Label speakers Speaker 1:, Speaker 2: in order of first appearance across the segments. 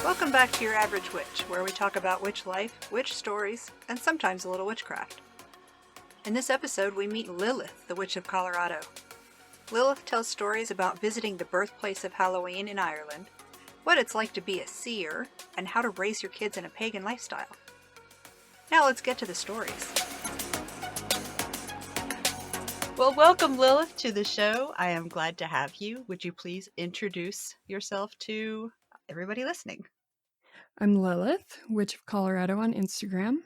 Speaker 1: Welcome back to Your Average Witch, where we talk about witch life, witch stories, and sometimes a little witchcraft. In this episode, we meet Lilith, the Witch of Colorado. Lilith tells stories about visiting the birthplace of Halloween in Ireland, what it's like to be a seer, and how to raise your kids in a pagan lifestyle. Now let's get to the stories. Well, welcome Lilith to the show. I am glad to have you. Would you please introduce yourself to everybody listening?
Speaker 2: I'm Lilith, Witch of Colorado on Instagram.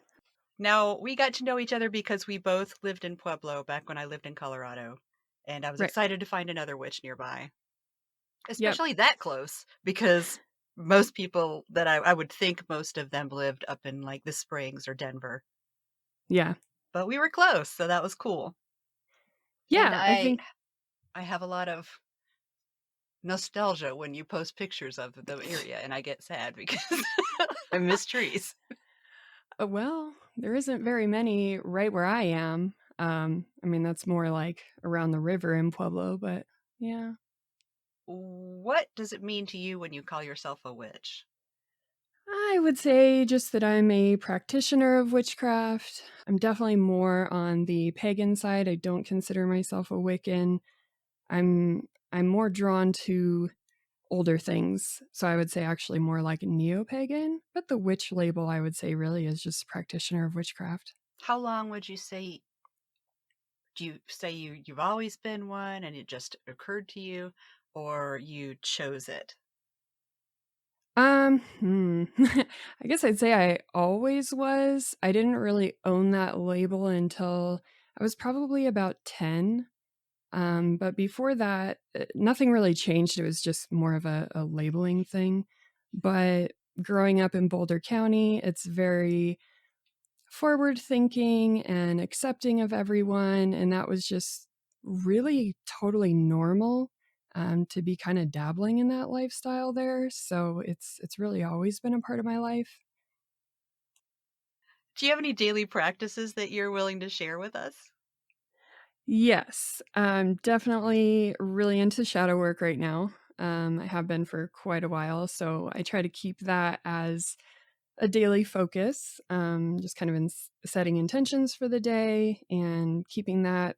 Speaker 1: Now, we got to know each other because we both lived in Pueblo back when I lived in Colorado, and I was excited to find another witch nearby. Especially that close, because most people that I would think most of them lived up in like the Springs or Denver.
Speaker 2: Yeah.
Speaker 1: But we were close, so that was cool.
Speaker 2: Yeah,
Speaker 1: and
Speaker 2: I think
Speaker 1: I have a lot of nostalgia when you post pictures of the area, and I get sad because I miss trees.
Speaker 2: Well, there isn't very many right where I am. I mean, that's more like around the river in Pueblo, but yeah.
Speaker 1: What does it mean to you when you call yourself a witch?
Speaker 2: I would say just that I'm a practitioner of witchcraft. I'm definitely more on the pagan side. I don't consider myself a Wiccan. I'm more drawn to older things. So I would say actually more like a neo-pagan, but the witch label I would say really is just practitioner of witchcraft.
Speaker 1: How long would you say? Do you say you've always been one and it just occurred to you, or you chose it?
Speaker 2: I guess I'd say I always was. I didn't really own that label until I was probably about 10. But before that, nothing really changed. It was just more of a labeling thing. But growing up in Boulder County, it's very forward thinking and accepting of everyone. And that was just really totally normal to be kind of dabbling in that lifestyle there. So it's really always been a part of my life.
Speaker 1: Do you have any daily practices that you're willing to share with us?
Speaker 2: Yes, I'm definitely really into shadow work right now. I have been for quite a while, so I try to keep that as a daily focus, just kind of in setting intentions for the day and keeping that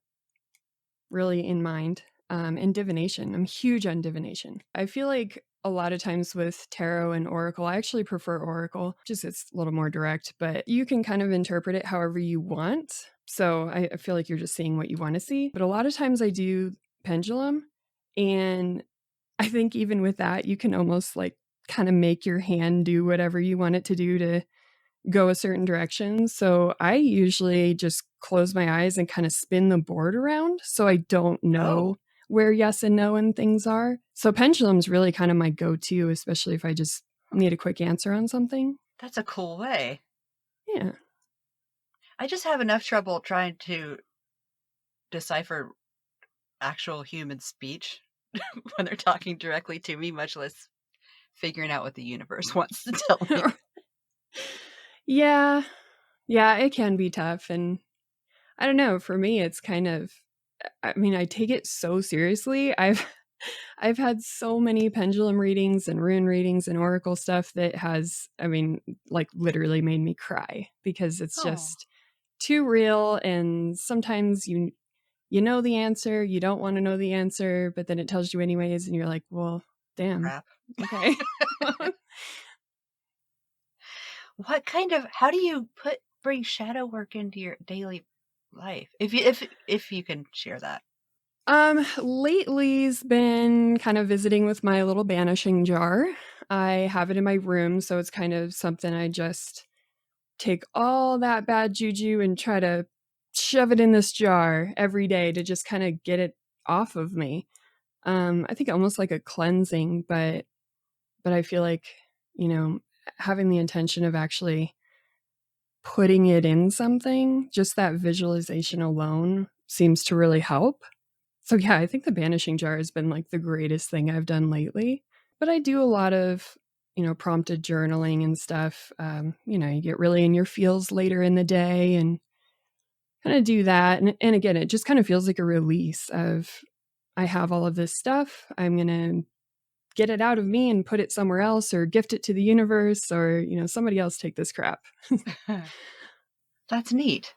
Speaker 2: really in mind. And divination, I'm huge on divination. I feel like a lot of times with tarot and oracle, I actually prefer oracle, just it's a little more direct, but you can kind of interpret it however you want. So I feel like you're just seeing what you want to see. But a lot of times I do pendulum, and I think even with that, you can almost like kind of make your hand do whatever you want it to do to go a certain direction. So I usually just close my eyes and kind of spin the board around so I don't know where yes and no and things are. So pendulum's really kind of my go-to, especially if I just need a quick answer on something.
Speaker 1: That's a cool way.
Speaker 2: Yeah.
Speaker 1: I just have enough trouble trying to decipher actual human speech when they're talking directly to me, much less figuring out what the universe wants to tell me.
Speaker 2: Yeah, it can be tough. And I don't know, for me, it's kind of, I mean, I take it so seriously. I've had so many pendulum readings and rune readings and oracle stuff that has, I mean, like literally made me cry because it's just too real. And sometimes you know the answer, you don't want to know the answer, but then it tells you anyways, and you're like, well, damn.
Speaker 1: Crap.
Speaker 2: Okay.
Speaker 1: How do you bring shadow work into your daily life? If you can share that.
Speaker 2: Lately's been kind of visiting with my little banishing jar. I have it in my room, so it's kind of something I just take all that bad juju and try to shove it in this jar every day to just kind of get it off of me. I think almost like a cleansing, but I feel like, you know, having the intention of actually putting it in something, just that visualization alone seems to really help. So yeah, I think the banishing jar has been like the greatest thing I've done lately. But I do a lot of, prompted journaling and stuff. You get really in your feels later in the day and kind of do that. And again, it just kind of feels like a release of, I have all of this stuff. I'm going to get it out of me and put it somewhere else, or gift it to the universe, or, somebody else take this crap.
Speaker 1: That's neat.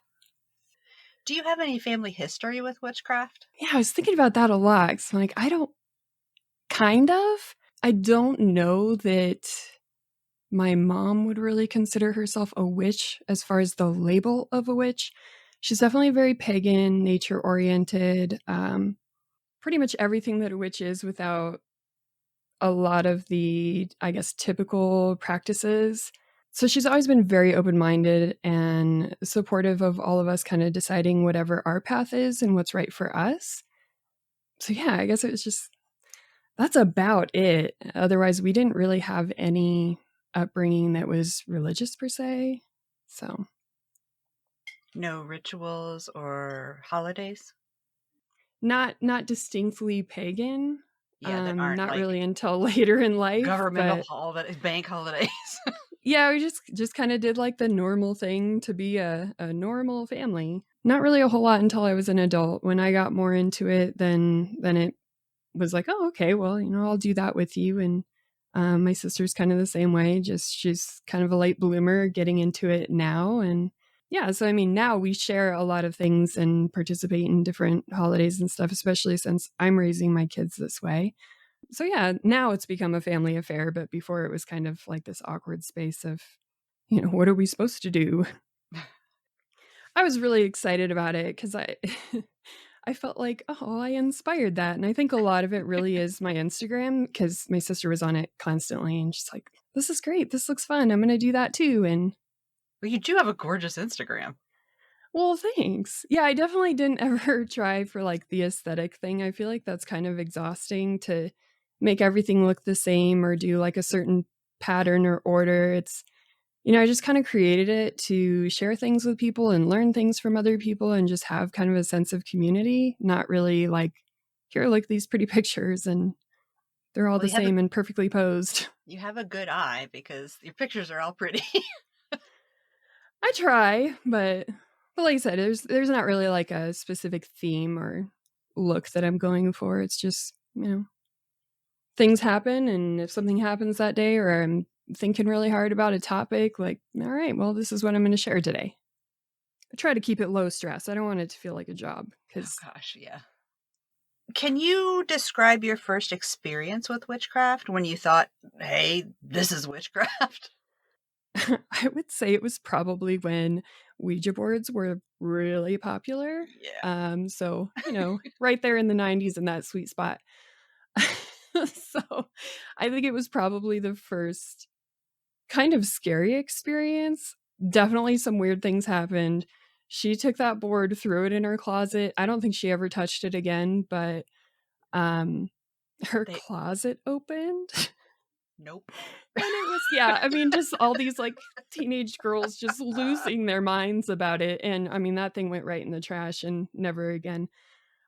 Speaker 1: Do you have any family history with witchcraft?
Speaker 2: Yeah, I was thinking about that a lot. So I'm like, I don't know that my mom would really consider herself a witch as far as the label of a witch. She's definitely very pagan, nature-oriented, pretty much everything that a witch is without a lot of the, I guess, typical practices. So she's always been very open-minded and supportive of all of us kind of deciding whatever our path is and what's right for us. So yeah, I guess it was just, that's about it. Otherwise, we didn't really have any upbringing that was religious per se. So
Speaker 1: no rituals or holidays?
Speaker 2: not distinctly pagan.
Speaker 1: Yeah, that aren't
Speaker 2: not
Speaker 1: like
Speaker 2: really until later in life.
Speaker 1: governmental holidays, bank holidays.
Speaker 2: Yeah, we just kind of did like the normal thing to be a normal family. Not really a whole lot until I was an adult. When I got more into it, then it was like, oh, okay, well, I'll do that with you. And my sister's kind of the same way. Just she's kind of a late bloomer getting into it now. And yeah, so I mean, now we share a lot of things and participate in different holidays and stuff, especially since I'm raising my kids this way. So yeah, now it's become a family affair, but before it was kind of like this awkward space of, what are we supposed to do? I was really excited about it because I felt like, oh, I inspired that. And I think a lot of it really is my Instagram, because my sister was on it constantly and she's like, this is great. This looks fun. I'm going to do that too. And
Speaker 1: Well, you do have a gorgeous Instagram.
Speaker 2: well, thanks. Yeah, I definitely didn't ever try for like the aesthetic thing. I feel like that's kind of exhausting to make everything look the same or do like a certain pattern or order. It's, I just kind of created it to share things with people and learn things from other people and just have kind of a sense of community, not really like, here, look these pretty pictures and they're all the same and perfectly posed.
Speaker 1: You have a good eye because your pictures are all pretty.
Speaker 2: I try, but like I said, there's not really like a specific theme or look that I'm going for. It's just, things happen, and if something happens that day or I'm thinking really hard about a topic, like, all right, well, this is what I'm going to share today. I try to keep it low stress. I don't want it to feel like a job.
Speaker 1: Oh gosh, yeah. Can you describe your first experience with witchcraft when you thought, hey, this is witchcraft?
Speaker 2: I would say it was probably when Ouija boards were really popular.
Speaker 1: Yeah.
Speaker 2: So, right there in the 90s in that sweet spot. So I think it was probably the first kind of scary experience. Definitely some weird things happened. She took that board, threw it in her closet. I don't think she ever touched it again, but her closet opened.
Speaker 1: Nope.
Speaker 2: And it was, yeah, I mean, just all these like teenage girls just losing their minds about it. And I mean, that thing went right in the trash and never again.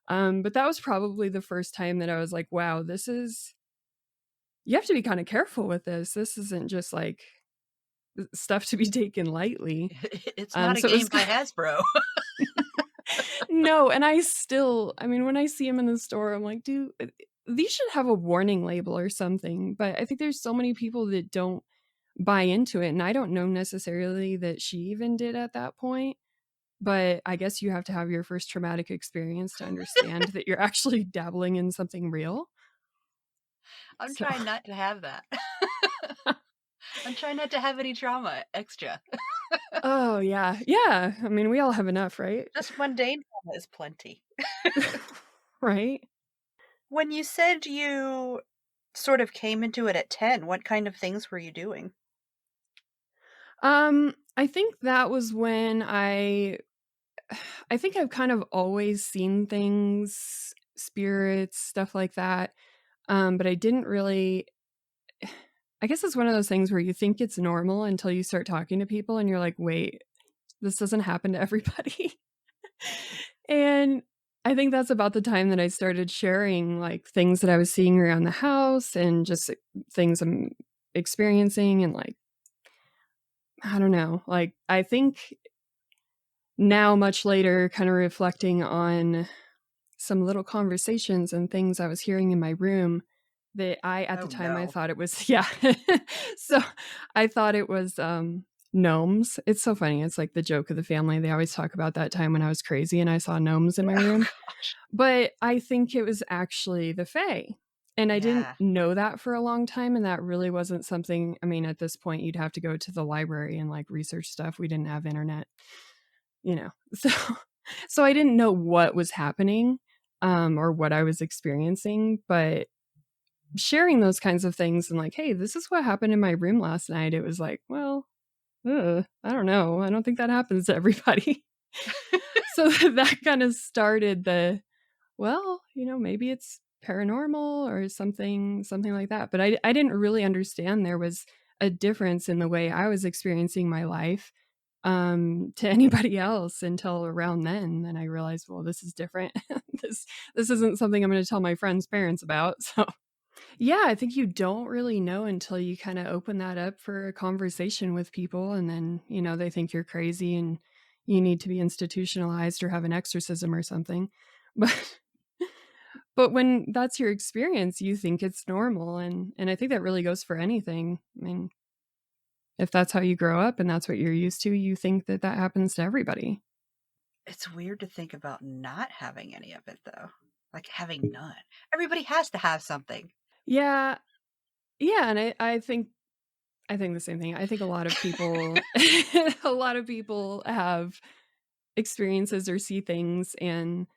Speaker 2: But that was probably the first time that I was like, wow, you have to be kind of careful with this. This isn't just like stuff to be taken lightly.
Speaker 1: It's not a game by Hasbro.
Speaker 2: No, and when I see them in the store, I'm like, dude, these should have a warning label or something. But I think there's so many people that don't buy into it. And I don't know necessarily that she even did at that point. But I guess you have to have your first traumatic experience to understand that you're actually dabbling in something real.
Speaker 1: I'm trying not to have that. I'm trying not to have any trauma extra.
Speaker 2: Oh, yeah. Yeah. I mean, we all have enough, right?
Speaker 1: Just mundane trauma is plenty.
Speaker 2: Right?
Speaker 1: When you said you sort of came into it at 10, what kind of things were you doing?
Speaker 2: I think that was when I think I've kind of always seen things, spirits, stuff like that. But I didn't really, I guess it's one of those things where you think it's normal until you start talking to people and you're like, wait, this doesn't happen to everybody. And I think that's about the time that I started sharing like things that I was seeing around the house and just things I'm experiencing. And like, I don't know, like, I think now, much later, kind of reflecting on some little conversations and things I was hearing in my room, At the
Speaker 1: Oh
Speaker 2: time I
Speaker 1: no.
Speaker 2: thought it was yeah. So I thought it was gnomes. It's so funny. It's like the joke of the family. They always talk about that time when I was crazy and I saw gnomes in my
Speaker 1: Oh
Speaker 2: room.
Speaker 1: gosh.
Speaker 2: But I think it was actually the Fae. And I didn't
Speaker 1: Yeah.
Speaker 2: know that for a long time. And that really wasn't something, I mean, at this point, you'd have to go to the library and like research stuff. We didn't have internet, you know. So I didn't know what was happening or what I was experiencing. But sharing those kinds of things and like, hey, this is what happened in my room last night. It was like, well, I don't know. I don't think that happens to everybody. So that kind of started well, maybe it's paranormal or something like that. But I didn't really understand there was a difference in the way I was experiencing my life to anybody else until around then. Then I realized, well, this is different. this isn't something I'm going to tell my friends' parents about. So yeah, I think you don't really know until you kind of open that up for a conversation with people, and then, they think you're crazy and you need to be institutionalized or have an exorcism or something. But but when that's your experience, you think it's normal, and I think that really goes for anything. I mean, if that's how you grow up and that's what you're used to, you think that that happens to everybody.
Speaker 1: It's weird to think about not having any of it though. Like having none. Everybody has to have something.
Speaker 2: Yeah. Yeah, and I think the same thing. I think a lot of people a lot of people have experiences or see things, and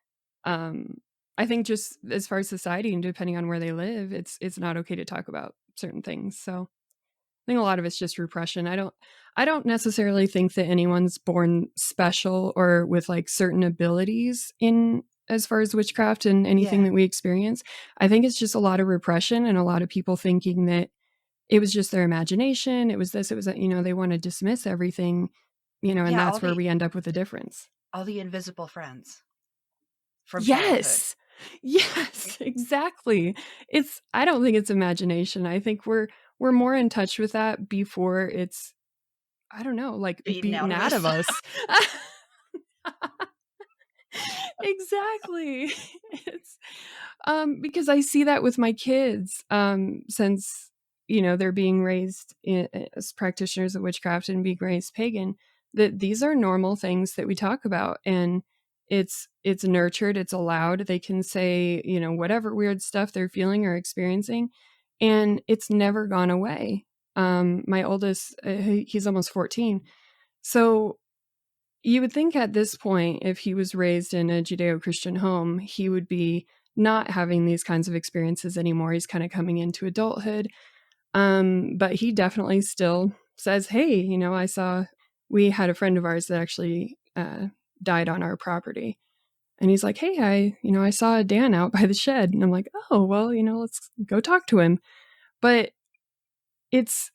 Speaker 2: um I think just as far as society and depending on where they live, it's not okay to talk about certain things. So I think a lot of it's just repression. I don't necessarily think that anyone's born special or with like certain abilities in as far as witchcraft and anything
Speaker 1: Yeah.
Speaker 2: that we experience. I think it's just a lot of repression and a lot of people thinking that it was just their imagination. It was this, it was that, they want to dismiss everything, and
Speaker 1: Yeah,
Speaker 2: that's where we end up with a difference.
Speaker 1: all the invisible friends from childhood.
Speaker 2: Yes. Yes, exactly. I don't think it's imagination. I think we're more in touch with that before it's, I don't know, like
Speaker 1: Beaten out
Speaker 2: beaten
Speaker 1: of
Speaker 2: out of
Speaker 1: us.
Speaker 2: us. Exactly. It's because I see that with my kids since they're being raised as practitioners of witchcraft and being raised pagan, that these are normal things that we talk about, and it's nurtured, it's allowed. They can say, whatever weird stuff they're feeling or experiencing, and it's never gone away. My oldest, he's almost 14. So you would think at this point, if he was raised in a Judeo-Christian home, he would be not having these kinds of experiences anymore. He's kind of coming into adulthood. But he definitely still says, hey, we had a friend of ours that actually died on our property. And he's like, hey, I saw Dan out by the shed. And I'm like, oh, well, let's go talk to him. But it's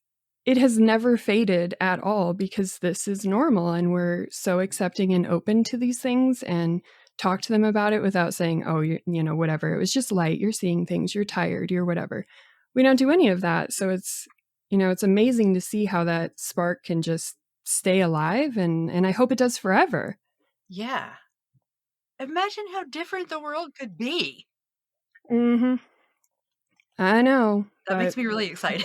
Speaker 2: it has never faded at all because this is normal and we're so accepting and open to these things and talk to them about it without saying, oh, whatever. It was just light. You're seeing things. You're tired. You're whatever. We don't do any of that. So it's amazing to see how that spark can just stay alive. And I hope it does forever.
Speaker 1: Yeah. Imagine how different the world could be.
Speaker 2: Mm-hmm. I know.
Speaker 1: That makes
Speaker 2: But
Speaker 1: me really excited.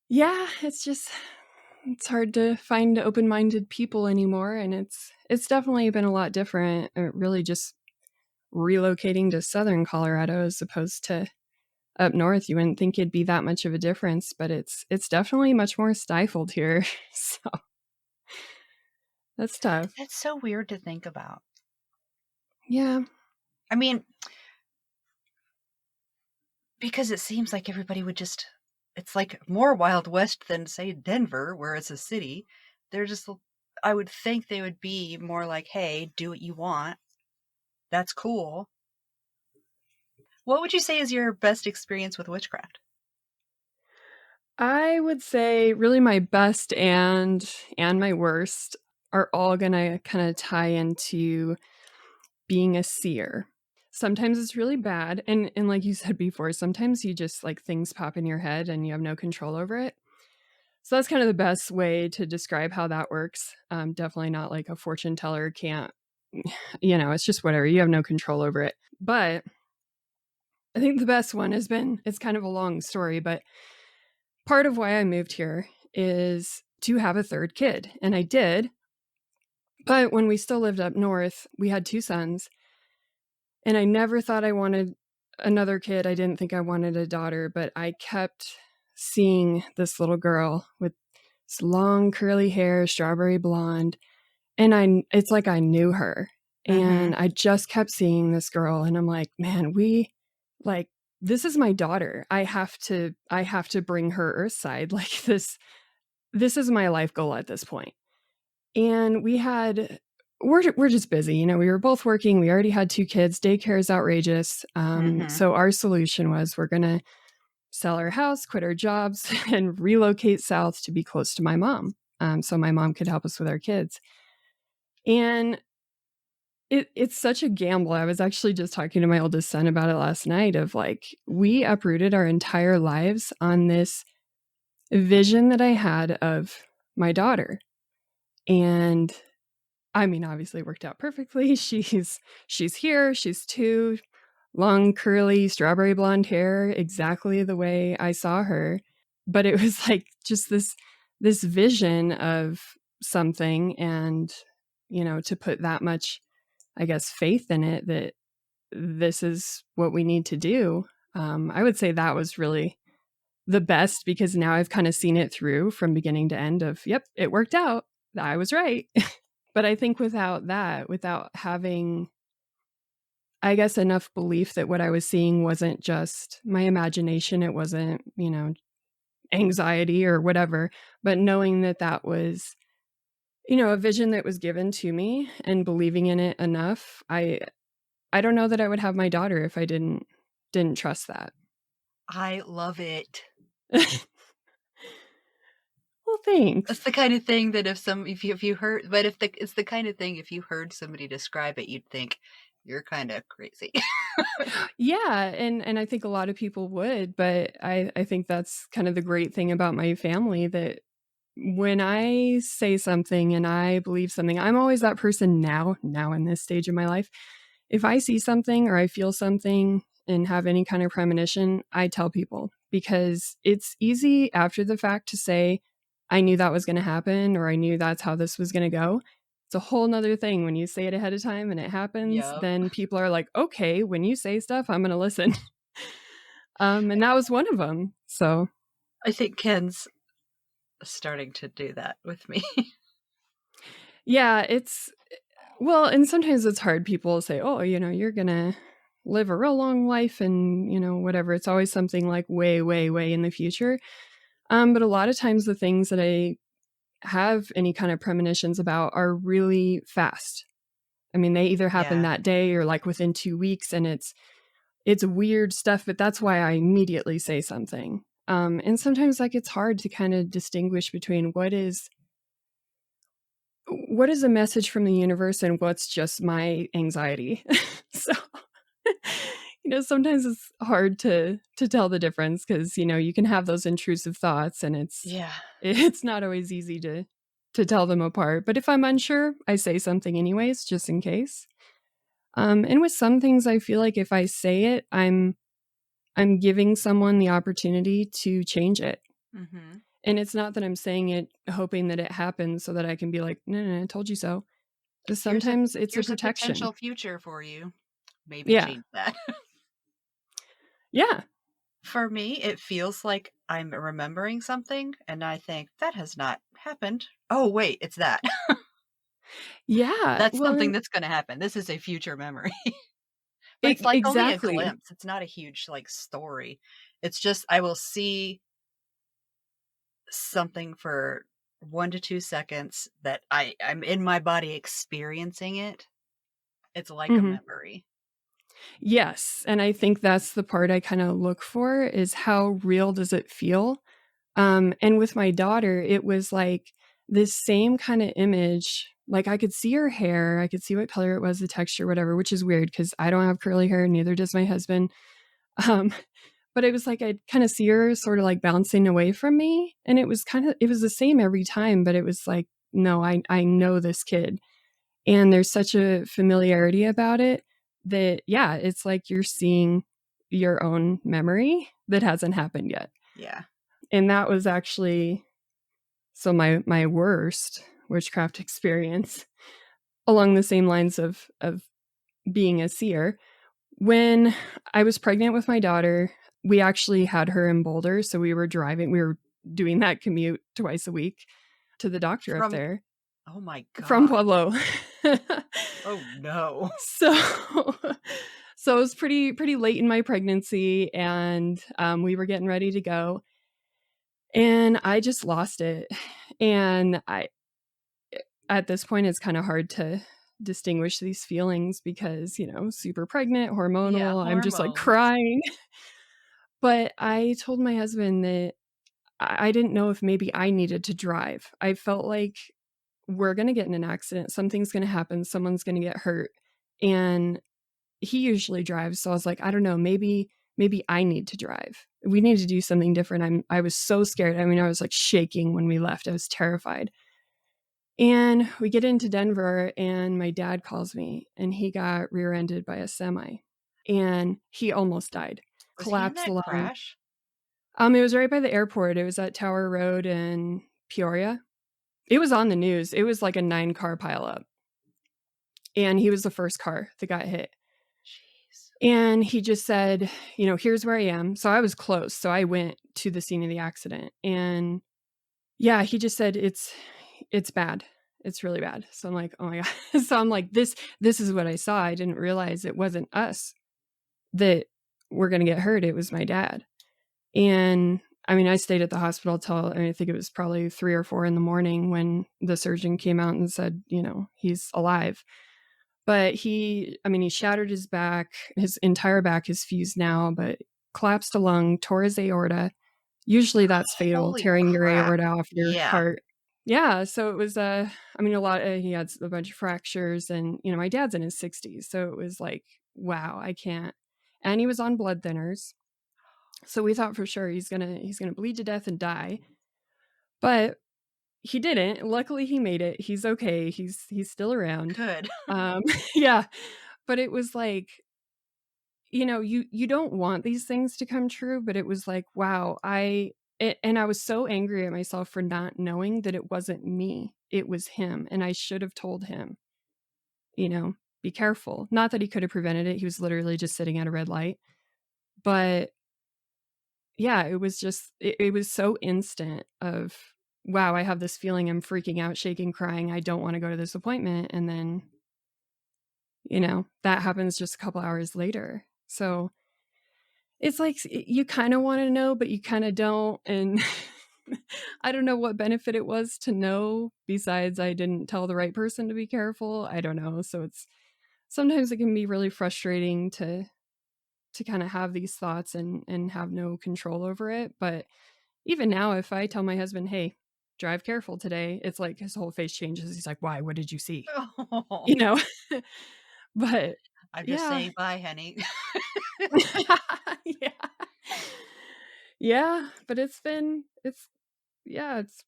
Speaker 2: yeah, it's hard to find open-minded people anymore, and it's definitely been a lot different. Really, just relocating to southern Colorado as opposed to up north. You wouldn't think it'd be that much of a difference, but it's definitely much more stifled here. So that's tough.
Speaker 1: That's so weird to think about.
Speaker 2: Yeah.
Speaker 1: I mean, because it seems like everybody would just, it's like more Wild West than, say, Denver, where it's a city. They're just, I would think they would be more like, hey, do what you want. That's cool. What would you say is your best experience with witchcraft?
Speaker 2: I would say really my best and my worst are all gonna kind of tie into being a seer. Sometimes it's really bad, and like you said before, sometimes you just like things pop in your head and you have no control over it. So that's kind of the best way to describe how that works. Definitely not like a fortune teller can't, it's just whatever. You have no control over it. But I think the best one has been, it's kind of a long story, but part of why I moved here is to have a third kid. And I did. But when we still lived up north, we had 2 sons. And I never thought I wanted another kid. I didn't think I wanted a daughter, but I kept seeing this little girl with this long curly hair, strawberry blonde. And it's like I knew her. And I just kept seeing this girl, and I'm like, man, this is my daughter. I have to bring her Earthside. Like this is my life goal at this point. And we're just busy. You know, we were both working. We already had 2 kids. Daycare is outrageous. So our solution was we're going to sell our house, quit our jobs, and relocate south to be close to my mom. So my mom could help us with our kids. And it's such a gamble. I was actually just talking to my oldest son about it last night of like, we uprooted our entire lives on this vision that I had of my daughter. And I mean, obviously it worked out perfectly. She's here. She's 2, long, curly, strawberry blonde hair, exactly the way I saw her. But it was like just this vision of something, and, you know, to put that much, I guess, faith in it that this is what we need to do. I would say that was really the best, because now I've kind of seen it through from beginning to end of, yep, it worked out. I was right. But I think without having, I guess, enough belief that what I was seeing wasn't just my imagination, it wasn't, you know, anxiety or whatever, but knowing that that was, you know, a vision that was given to me and believing in it enough, I don't know that I would have my daughter if I didn't trust that.
Speaker 3: I love it.
Speaker 2: Well, thanks.
Speaker 3: That's the kind of thing that if you heard, but it's the kind of thing, if you heard somebody describe it, you'd think you're kind of crazy.
Speaker 2: Yeah, and I think a lot of people would, but I think that's kind of the great thing about my family, that when I say something and I believe something, I'm always that person now in this stage of my life. If I see something or I feel something and have any kind of premonition, I tell people, because it's easy after the fact to say, I knew that was going to happen, or I knew that's how this was going to go. It's a whole nother thing when you say it ahead of time and it happens.
Speaker 3: Yep.
Speaker 2: Then people are like, okay, when you say stuff, I'm going to listen. And that was one of them. So
Speaker 3: I think Ken's starting to do that with me.
Speaker 2: Yeah, well, and sometimes it's hard. People say, oh, you know, you're going to live a real long life and, you know, whatever. It's always something like way, way, way in the future. But a lot of times the things that I have any kind of premonitions about are really fast. I mean, they either happen that day or like within 2 weeks, and it's weird stuff, but that's why I immediately say something. And sometimes like it's hard to kind of distinguish between what is a message from the universe and what's just my anxiety. So, you know, sometimes it's hard to tell the difference, because, you know, you can have those intrusive thoughts, and it's not always easy to tell them apart. But if I'm unsure, I say something anyways, just in case. And with some things, I feel like if I say it, I'm giving someone the opportunity to change it.
Speaker 3: Mm-hmm.
Speaker 2: And it's not that I'm saying it hoping that it happens so that I can be like, no, I told you so. Sometimes it's a protection.
Speaker 3: Potential future for you. Maybe change that.
Speaker 2: Yeah.
Speaker 3: For me, it feels like I'm remembering something, and I think that has not happened. Oh, wait, it's that.
Speaker 2: Yeah.
Speaker 3: That's something that's going to happen. This is a future memory. But it's like
Speaker 2: exactly.
Speaker 3: only a glimpse. It's not a huge like story. It's just I will see something for 1 to 2 seconds that I'm in my body experiencing it. It's like a memory.
Speaker 2: Yes. And I think that's the part I kind of look for, is how real does it feel? And with my daughter, it was like this same kind of image. Like I could see her hair, I could see what color it was, the texture, whatever, which is weird because I don't have curly hair, neither does my husband. But it was like I'd kind of see her sort of like bouncing away from me. And it was the same every time, but it was like, no, I know this kid. And there's such a familiarity about it that, yeah, it's like you're seeing your own memory that hasn't happened yet.
Speaker 3: Yeah.
Speaker 2: And that was actually, so my worst witchcraft experience along the same lines of being a seer. When I was pregnant with my daughter, we actually had her in Boulder. So we were doing that commute twice a week to the doctor up there.
Speaker 3: Oh my God.
Speaker 2: From Pueblo.
Speaker 3: Oh no.
Speaker 2: So it was pretty late in my pregnancy, and we were getting ready to go. And I just lost it. And at this point, it's kind of hard to distinguish these feelings because, super pregnant, hormonal,
Speaker 3: Yeah,
Speaker 2: I'm just like
Speaker 3: hormones.
Speaker 2: crying. But I told my husband that I didn't know if maybe I needed to drive. I felt like we're going to get in an accident. Something's going to happen. Someone's going to get hurt. And he usually drives. So I was like, I don't know, maybe I need to drive. We need to do something different. I was so scared. I mean, I was like shaking when we left. I was terrified. And we get into Denver, and my dad calls me, and he got rear-ended by a semi, and he almost died.
Speaker 3: Was
Speaker 2: Collapsed
Speaker 3: he in that
Speaker 2: along.
Speaker 3: crash?
Speaker 2: It was right by the airport. It was at Tower Road in Peoria. It was on the news. It was like a 9-car pileup. And he was the first car that got hit.
Speaker 3: Jeez.
Speaker 2: And he just said, here's where I am. So I was close. So I went to the scene of the accident. And yeah, he just said, it's bad. It's really bad. So I'm like, oh my God. So I'm like, this is what I saw. I didn't realize it wasn't us that were going to get hurt. It was my dad. And I mean, I stayed at the hospital till, I think it was probably 3 or 4 in the morning when the surgeon came out and said, he's alive. But he shattered his back, his entire back is fused now, but collapsed a lung, tore his aorta. Usually that's fatal,
Speaker 3: Holy
Speaker 2: tearing your
Speaker 3: crap.
Speaker 2: aorta off your
Speaker 3: Yeah.
Speaker 2: heart. Yeah, so it was, he had a bunch of fractures, and, my dad's in his 60s. So it was like, wow, I can't. And he was on blood thinners. So we thought for sure he's gonna bleed to death and die. But he didn't. Luckily he made it. He's okay. He's still around.
Speaker 3: Good.
Speaker 2: Yeah. But it was like, you don't want these things to come true, but it was like, wow, and I was so angry at myself for not knowing that it wasn't me. It was him. And I should have told him, be careful. Not that he could have prevented it. He was literally just sitting at a red light. But yeah, it was just, it was so instant of, wow, I have this feeling, I'm freaking out, shaking, crying. I don't want to go to this appointment. And then, that happens just a couple hours later. So it's like, you kind of want to know, but you kind of don't. And I don't know what benefit it was to know, besides I didn't tell the right person to be careful. I don't know. So sometimes it can be really frustrating to kind of have these thoughts and have no control over it. But even now, if I tell my husband, hey, drive careful today, it's like his whole face changes. He's like, why? What did you see?
Speaker 3: Oh.
Speaker 2: But
Speaker 3: I'm just saying bye, honey.
Speaker 2: Yeah. Yeah, but it's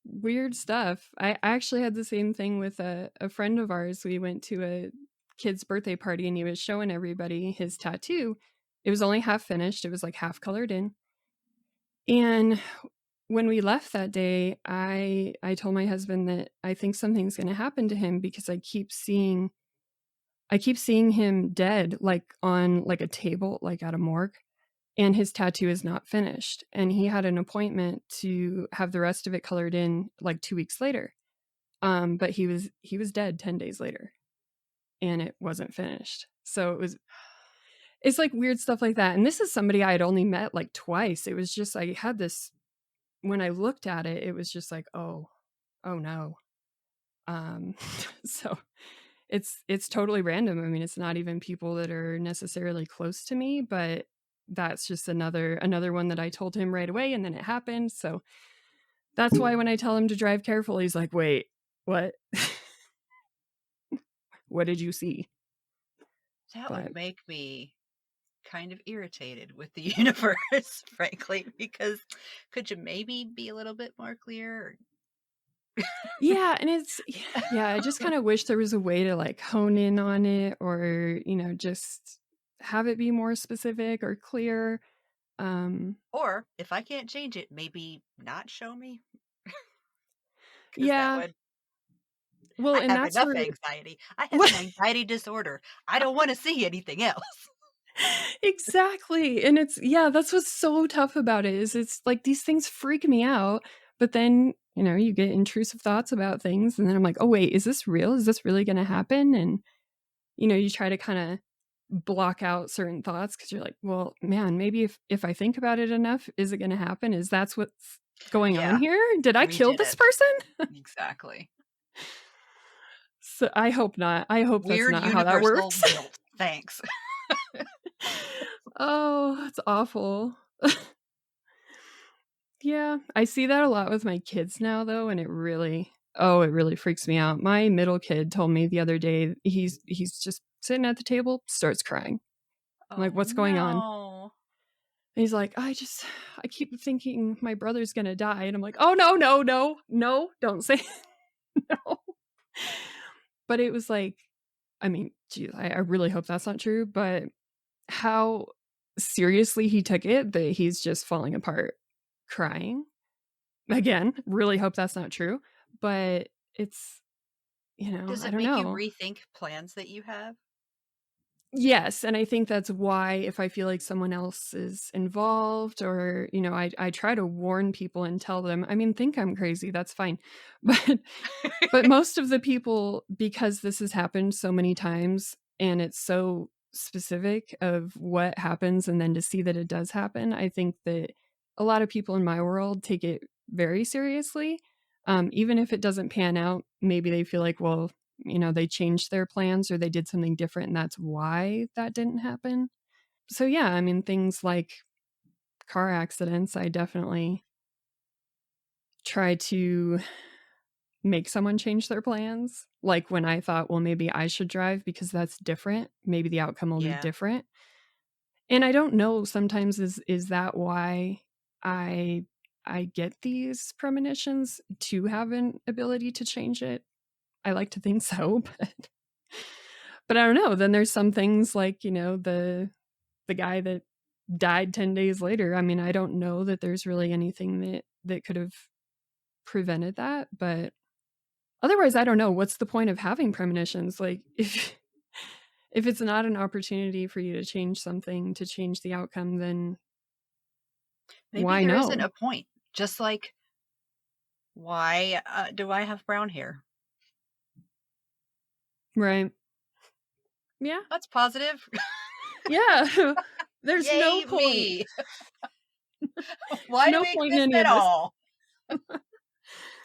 Speaker 2: weird stuff. I actually had the same thing with a friend of ours. We went to a kid's birthday party, and he was showing everybody his tattoo. It was only half finished. It was like half colored in. And when we left that day, I told my husband that I think something's going to happen to him because I keep seeing him dead, like on like a table, like at a morgue, and his tattoo is not finished. And he had an appointment to have the rest of it colored in like 2 weeks later. But he was dead 10 days later, and it wasn't finished. So it's like weird stuff like that. And this is somebody I had only met like twice. It was just, I had this, when I looked at it, it was just like, oh no. So it's totally random. I mean, it's not even people that are necessarily close to me, but that's just another one that I told him right away, and then it happened. So that's why when I tell him to drive careful, he's like, wait, what? What did you see?
Speaker 3: That would make me kind of irritated with the universe, frankly, because could you maybe be a little bit more clear?
Speaker 2: Yeah, and I just kind of wish there was a way to like hone in on it, or just have it be more specific or clear.
Speaker 3: Or if I can't change it, maybe not show me. Because that
Speaker 2: Yeah.
Speaker 3: would,
Speaker 2: Well,
Speaker 3: I
Speaker 2: and
Speaker 3: have
Speaker 2: that's
Speaker 3: enough
Speaker 2: where
Speaker 3: anxiety. I have an anxiety disorder. I don't want to see anything else.
Speaker 2: exactly. And that's what's so tough about it is it's like these things freak me out, but then, you get intrusive thoughts about things and then I'm like, "Oh wait, is this real? Is this really going to happen?" And you try to kind of block out certain thoughts because you're like, well, man, maybe if I think about it enough, is it going to happen? Is that's what's going on
Speaker 3: Yeah,
Speaker 2: here? Did I
Speaker 3: we
Speaker 2: kill
Speaker 3: did
Speaker 2: this
Speaker 3: it.
Speaker 2: person?
Speaker 3: Exactly.
Speaker 2: So I hope not. I hope that's
Speaker 3: Weird
Speaker 2: not how that
Speaker 3: universal
Speaker 2: works.
Speaker 3: guilt. Thanks.
Speaker 2: Oh, it's awful. Yeah, I see that a lot with my kids now though, and it really freaks me out. My middle kid told me the other day he's just sitting at the table, starts crying. I'm like,
Speaker 3: Oh
Speaker 2: what's going on?
Speaker 3: no.
Speaker 2: And he's like, I keep thinking my brother's gonna die. And I'm like, oh, no, don't say no. But it was like, I mean, geez, I really hope that's not true, but how seriously he took it that he's just falling apart crying. Again, really hope that's not true. But it's,
Speaker 3: Does
Speaker 2: I
Speaker 3: it
Speaker 2: don't
Speaker 3: make you
Speaker 2: know.
Speaker 3: rethink plans that you have?
Speaker 2: Yes, and I think that's why if I feel like someone else is involved or, I try to warn people and tell them, I mean, think I'm crazy, that's fine. But most of the people, because this has happened so many times and it's so specific of what happens and then to see that it does happen, I think that a lot of people in my world take it very seriously. Even if it doesn't pan out, maybe they feel like, well, they changed their plans or they did something different and that's why that didn't happen. So yeah, I mean, things like car accidents, I definitely try to make someone change their plans. Like when I thought, well, maybe I should drive because that's different. Maybe the outcome will be
Speaker 3: Yeah.
Speaker 2: different. And I don't know, sometimes is that why I get these premonitions to have an ability to change it? I like to think so, but I don't know. Then there's some things like, the guy that died 10 days later. I mean, I don't know that there's really anything that could have prevented that, but otherwise I don't know what's the point of having premonitions. Like if it's not an opportunity for you to change something, to change the outcome, then
Speaker 3: Maybe
Speaker 2: why
Speaker 3: there isn't
Speaker 2: no?
Speaker 3: a point. Just like, why do I have brown hair?
Speaker 2: Right. Yeah.
Speaker 3: That's positive.
Speaker 2: Yeah. There's no
Speaker 3: Yay,
Speaker 2: point.
Speaker 3: me.
Speaker 2: There's
Speaker 3: Why do
Speaker 2: no
Speaker 3: we
Speaker 2: point in
Speaker 3: exist
Speaker 2: any
Speaker 3: at
Speaker 2: of this.
Speaker 3: all?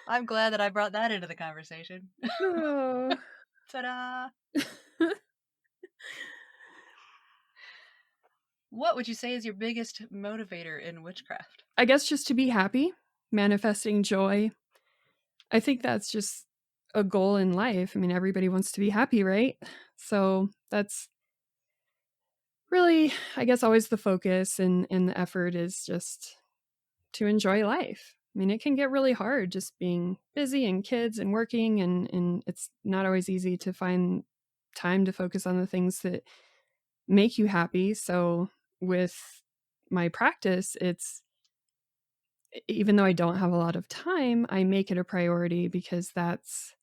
Speaker 3: I'm glad that I brought that into the conversation.
Speaker 2: Oh.
Speaker 3: Ta-da! What would you say is your biggest motivator in witchcraft?
Speaker 2: I guess just to be happy, manifesting joy. I think that's just a goal in life. I mean, everybody wants to be happy, right? So that's really, I guess, always the focus and the effort is just to enjoy life. I mean, it can get really hard just being busy and kids and working, and it's not always easy to find time to focus on the things that make you happy. So with my practice, it's even though I don't have a lot of time, I make it a priority because that's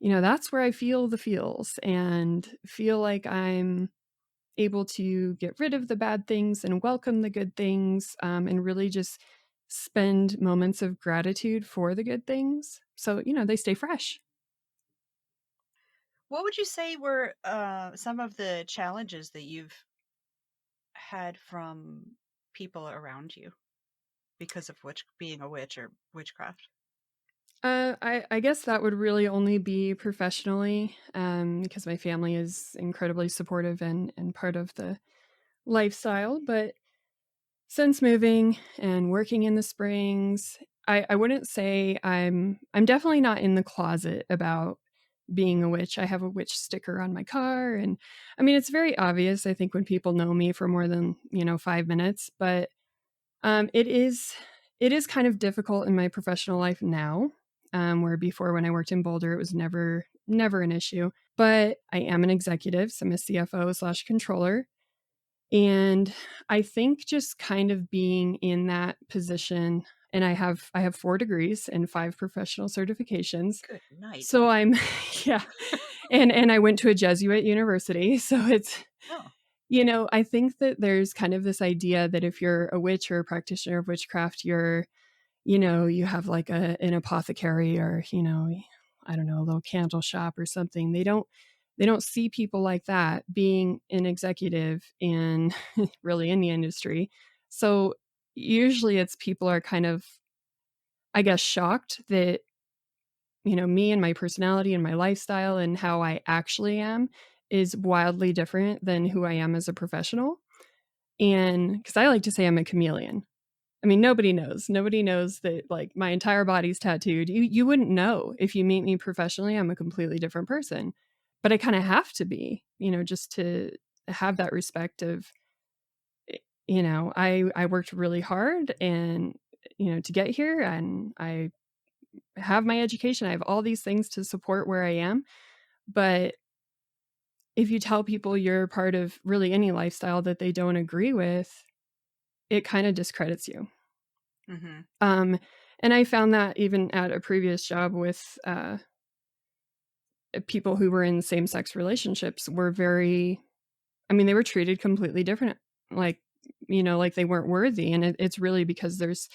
Speaker 2: where I feel the feels and feel like I'm able to get rid of the bad things and welcome the good things, and really just spend moments of gratitude for the good things. So, they stay fresh.
Speaker 3: What would you say were some of the challenges that you've had from people around you because of being a witch or witchcraft?
Speaker 2: I guess that would really only be professionally, because my family is incredibly supportive and part of the lifestyle. But since moving and working in the Springs, I wouldn't say I'm definitely not in the closet about being a witch. I have a witch sticker on my car, and I mean it's very obvious, I think, when people know me for more than 5 minutes. But it is kind of difficult in my professional life now, where before when I worked in Boulder, it was never an issue. But I am an executive, so I'm a CFO/controller. And I think just kind of being in that position, and I have 4 degrees and 5 professional certifications.
Speaker 3: Good night.
Speaker 2: So I'm yeah. And I went to a Jesuit university, so it's
Speaker 3: Oh,
Speaker 2: I think that there's kind of this idea that if you're a witch or a practitioner of witchcraft, you're you have like an apothecary or, I don't know, a little candle shop or something. They don't see people like that being an executive in really in the industry. So usually it's people are kind of, I guess, shocked that, me and my personality and my lifestyle and how I actually am is wildly different than who I am as a professional. And because I like to say I'm a chameleon. I mean, nobody knows. Nobody knows that like my entire body's tattooed. You wouldn't know if you meet me professionally. I'm a completely different person. But I kind of have to be, just to have that respect of, I worked really hard and, to get here, and I have my education. I have all these things to support where I am. But if you tell people you're part of really any lifestyle that they don't agree with, it kind of discredits you.
Speaker 3: mm-hmm.
Speaker 2: And I found that even at a previous job with people who were in same-sex relationships were they were treated completely different, like, like they weren't worthy. And it's really because there's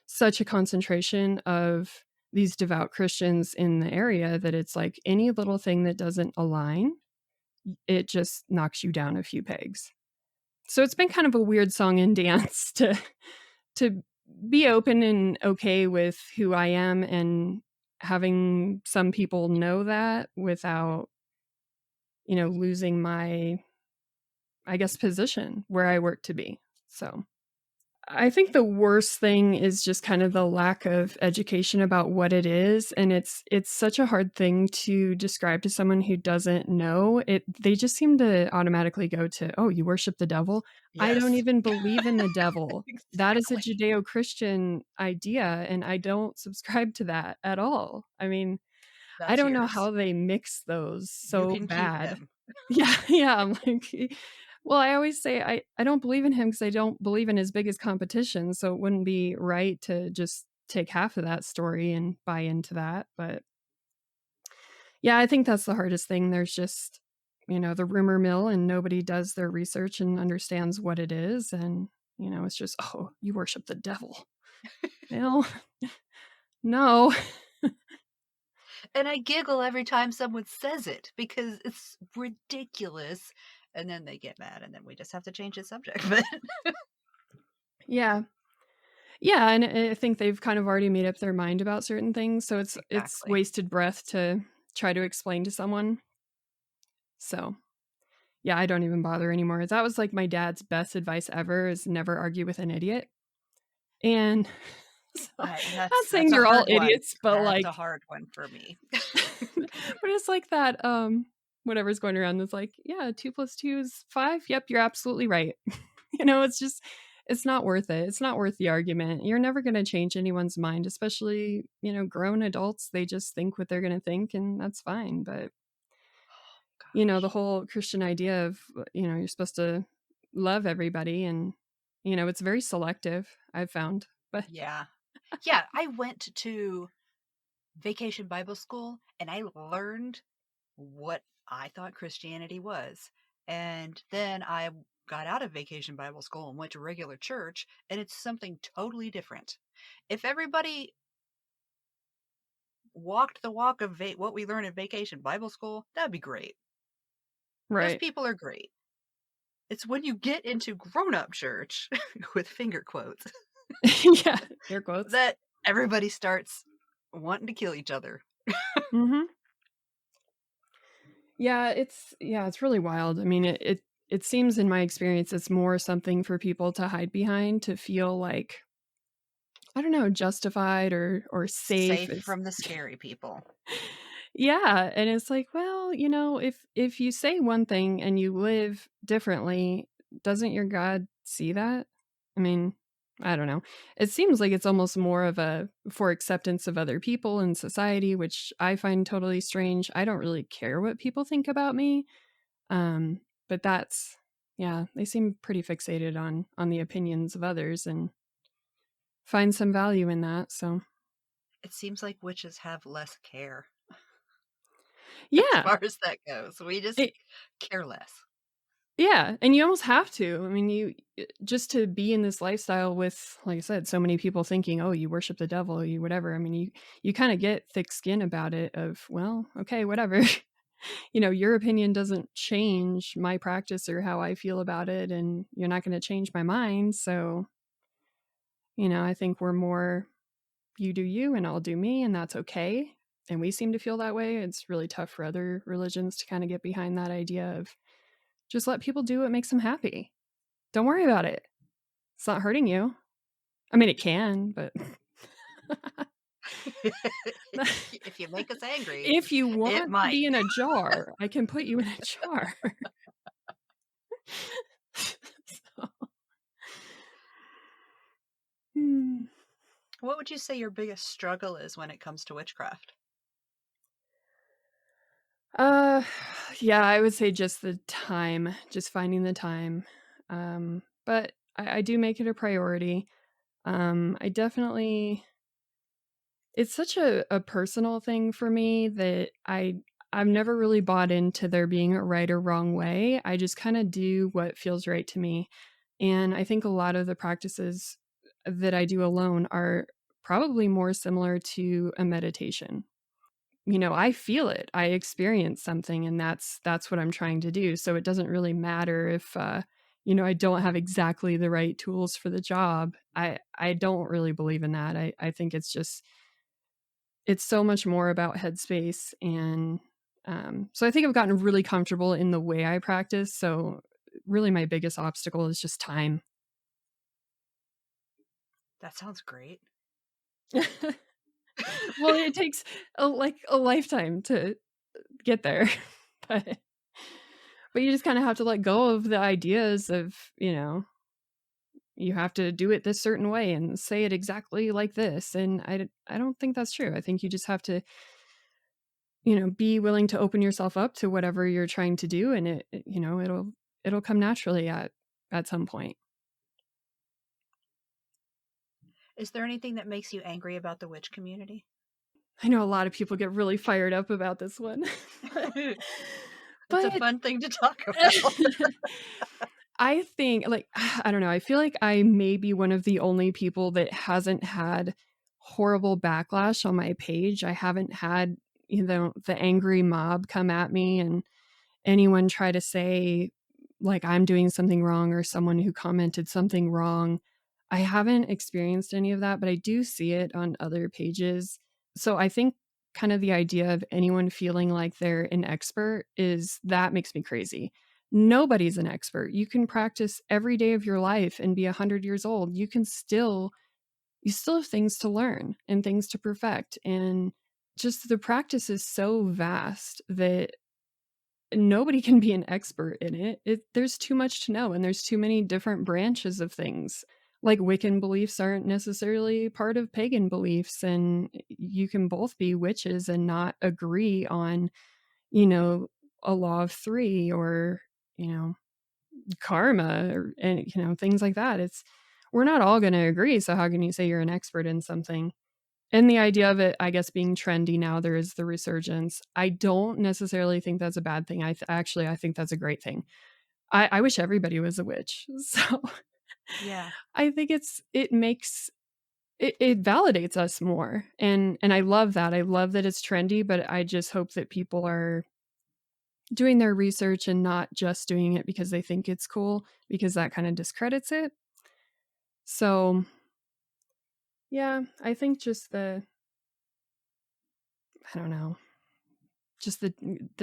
Speaker 2: such a concentration of these devout Christians in the area that it's like any little thing that doesn't align, it just knocks you down a few pegs. So it's been kind of a weird song and dance to be open and okay with who I am and having some people know that without, losing my, I guess, position where I work to be. So I think the worst thing is just kind of the lack of education about what it is. And it's such a hard thing to describe to someone who doesn't know it. They just seem to automatically go to, oh, you worship the devil. I don't
Speaker 3: Yes.
Speaker 2: even believe in the devil. That is a
Speaker 3: Exactly.
Speaker 2: Judeo-Christian idea, and I don't subscribe to that at all. I mean, I
Speaker 3: That's
Speaker 2: don't know
Speaker 3: yours.
Speaker 2: how they mix those
Speaker 3: You
Speaker 2: so
Speaker 3: can keep
Speaker 2: bad.
Speaker 3: them.
Speaker 2: Yeah, yeah, I'm like, well, I always say I don't believe in him because I don't believe in his biggest competition, so it wouldn't be right to just take half of that story and buy into that. But yeah, I think that's the hardest thing. There's just, the rumor mill, and nobody does their research and understands what it is. And, it's just, oh, you worship the devil. Well, no.
Speaker 3: And I giggle every time someone says it because it's ridiculous. And then they get mad, and then we just have to change the subject. But
Speaker 2: Yeah. Yeah, and I think they've kind of already made up their mind about certain things, so it's
Speaker 3: exactly.
Speaker 2: wasted breath to try to explain to someone. So, yeah, I don't even bother anymore. That was like my dad's best advice ever, is never argue with an idiot. And so, not saying
Speaker 3: That's a
Speaker 2: you're all
Speaker 3: hard one.
Speaker 2: idiots, but
Speaker 3: That's
Speaker 2: like
Speaker 3: a hard one for me.
Speaker 2: but it's like that whatever's going around that's like, yeah, 2 plus 2 is 5. Yep, you're absolutely right. It's just it's not worth it. It's not worth the argument. You're never going to change anyone's mind, especially, grown adults. They just think what they're going to think, and that's fine. But, the
Speaker 3: Gosh.
Speaker 2: whole Christian idea of, you're supposed to love everybody, and, it's very selective, I've found. But
Speaker 3: Yeah. Yeah, I went to vacation Bible school and I learned what I thought Christianity was. And then I got out of vacation Bible school and went to regular church, and it's something totally different. If everybody walked the walk of what we learn in vacation Bible school, that'd be great. Those
Speaker 2: right.
Speaker 3: people are great. It's when you get into grown-up church with finger quotes
Speaker 2: Yeah, air quotes.
Speaker 3: that everybody starts wanting to kill each other.
Speaker 2: Mhm. Yeah, it's really wild. I mean, it seems in my experience it's more something for people to hide behind to feel like, I don't know, justified or safe.
Speaker 3: Safe
Speaker 2: It's
Speaker 3: from the scary people.
Speaker 2: yeah, and it's like, well, if you say one thing and you live differently, doesn't your God see that? I mean, I don't know. It seems like it's almost more of a for acceptance of other people in society, which I find totally strange. I don't really care what people think about me. But that's, yeah, they seem pretty fixated on the opinions of others and find some value in that. So
Speaker 3: It seems like witches have less care as
Speaker 2: yeah,
Speaker 3: far as that goes. We just
Speaker 2: it,
Speaker 3: care less.
Speaker 2: yeah, and you almost have to. I mean, you just to be in this lifestyle with, like I said, so many people thinking, "Oh, you worship the devil, you whatever." I mean, you kind of get thick skin about it. Of well, okay, whatever. Your opinion doesn't change my practice or how I feel about it, and you're not going to change my mind. So, I think we're more you do you and I'll do me, and that's okay. And we seem to feel that way. It's really tough for other religions to kind of get behind that idea of just let people do what makes them happy. Don't worry about it. It's not hurting you. I mean, it can, but
Speaker 3: If you make us angry,
Speaker 2: if you
Speaker 3: it
Speaker 2: want to
Speaker 3: might.
Speaker 2: be in a jar, I can put you in a jar. So, hmm.
Speaker 3: What would you say your biggest struggle is when it comes to witchcraft?
Speaker 2: Uh, yeah, I would say just the time, just finding the time. But I do make it a priority. I definitely, it's such a personal thing for me that I've never really bought into there being a right or wrong way. I just kind of do what feels right to me. And I think a lot of the practices that I do alone are probably more similar to a meditation. I feel it. I experience something, and that's what I'm trying to do. So it doesn't really matter if I don't have exactly the right tools for the job. I don't really believe in that. I think it's so much more about headspace, and so I think I've gotten really comfortable in the way I practice. So really my biggest obstacle is just time.
Speaker 3: That sounds great.
Speaker 2: Well, it takes a lifetime to get there. but but you just kind of have to let go of the ideas of, you have to do it this certain way and say it exactly like this. And I don't think that's true. I think you just have to, be willing to open yourself up to whatever you're trying to do. And it'll come naturally at some point.
Speaker 3: Is there anything that makes you angry about the witch community?
Speaker 2: I know a lot of people get really fired up about this one.
Speaker 3: It's a
Speaker 2: but
Speaker 3: fun thing to talk about.
Speaker 2: I think, like, I don't know. I feel like I may be one of the only people that hasn't had horrible backlash on my page. I haven't had, the angry mob come at me and anyone try to say, like, I'm doing something wrong or someone who commented something wrong. I haven't experienced any of that, but I do see it on other pages. So I think kind of the idea of anyone feeling like they're an expert that makes me crazy. Nobody's an expert. You can practice every day of your life and be 100 years old. You still have things to learn and things to perfect. And just the practice is so vast that nobody can be an expert in it. There's too much to know, and there's too many different branches of things. Like Wiccan beliefs aren't necessarily part of pagan beliefs, and you can both be witches and not agree on, a law of three or, karma and, things like that. We're not all going to agree. So how can you say you're an expert in something? And the idea of it, I guess, being trendy now, there is the resurgence. I don't necessarily think that's a bad thing. I think that's a great thing. I wish everybody was a witch. So
Speaker 3: Yeah.
Speaker 2: I think it validates us more. And I love that. I love that it's trendy, but I just hope that people are doing their research and not just doing it because they think it's cool, because that kind of discredits it. So yeah, I think just I don't know, just the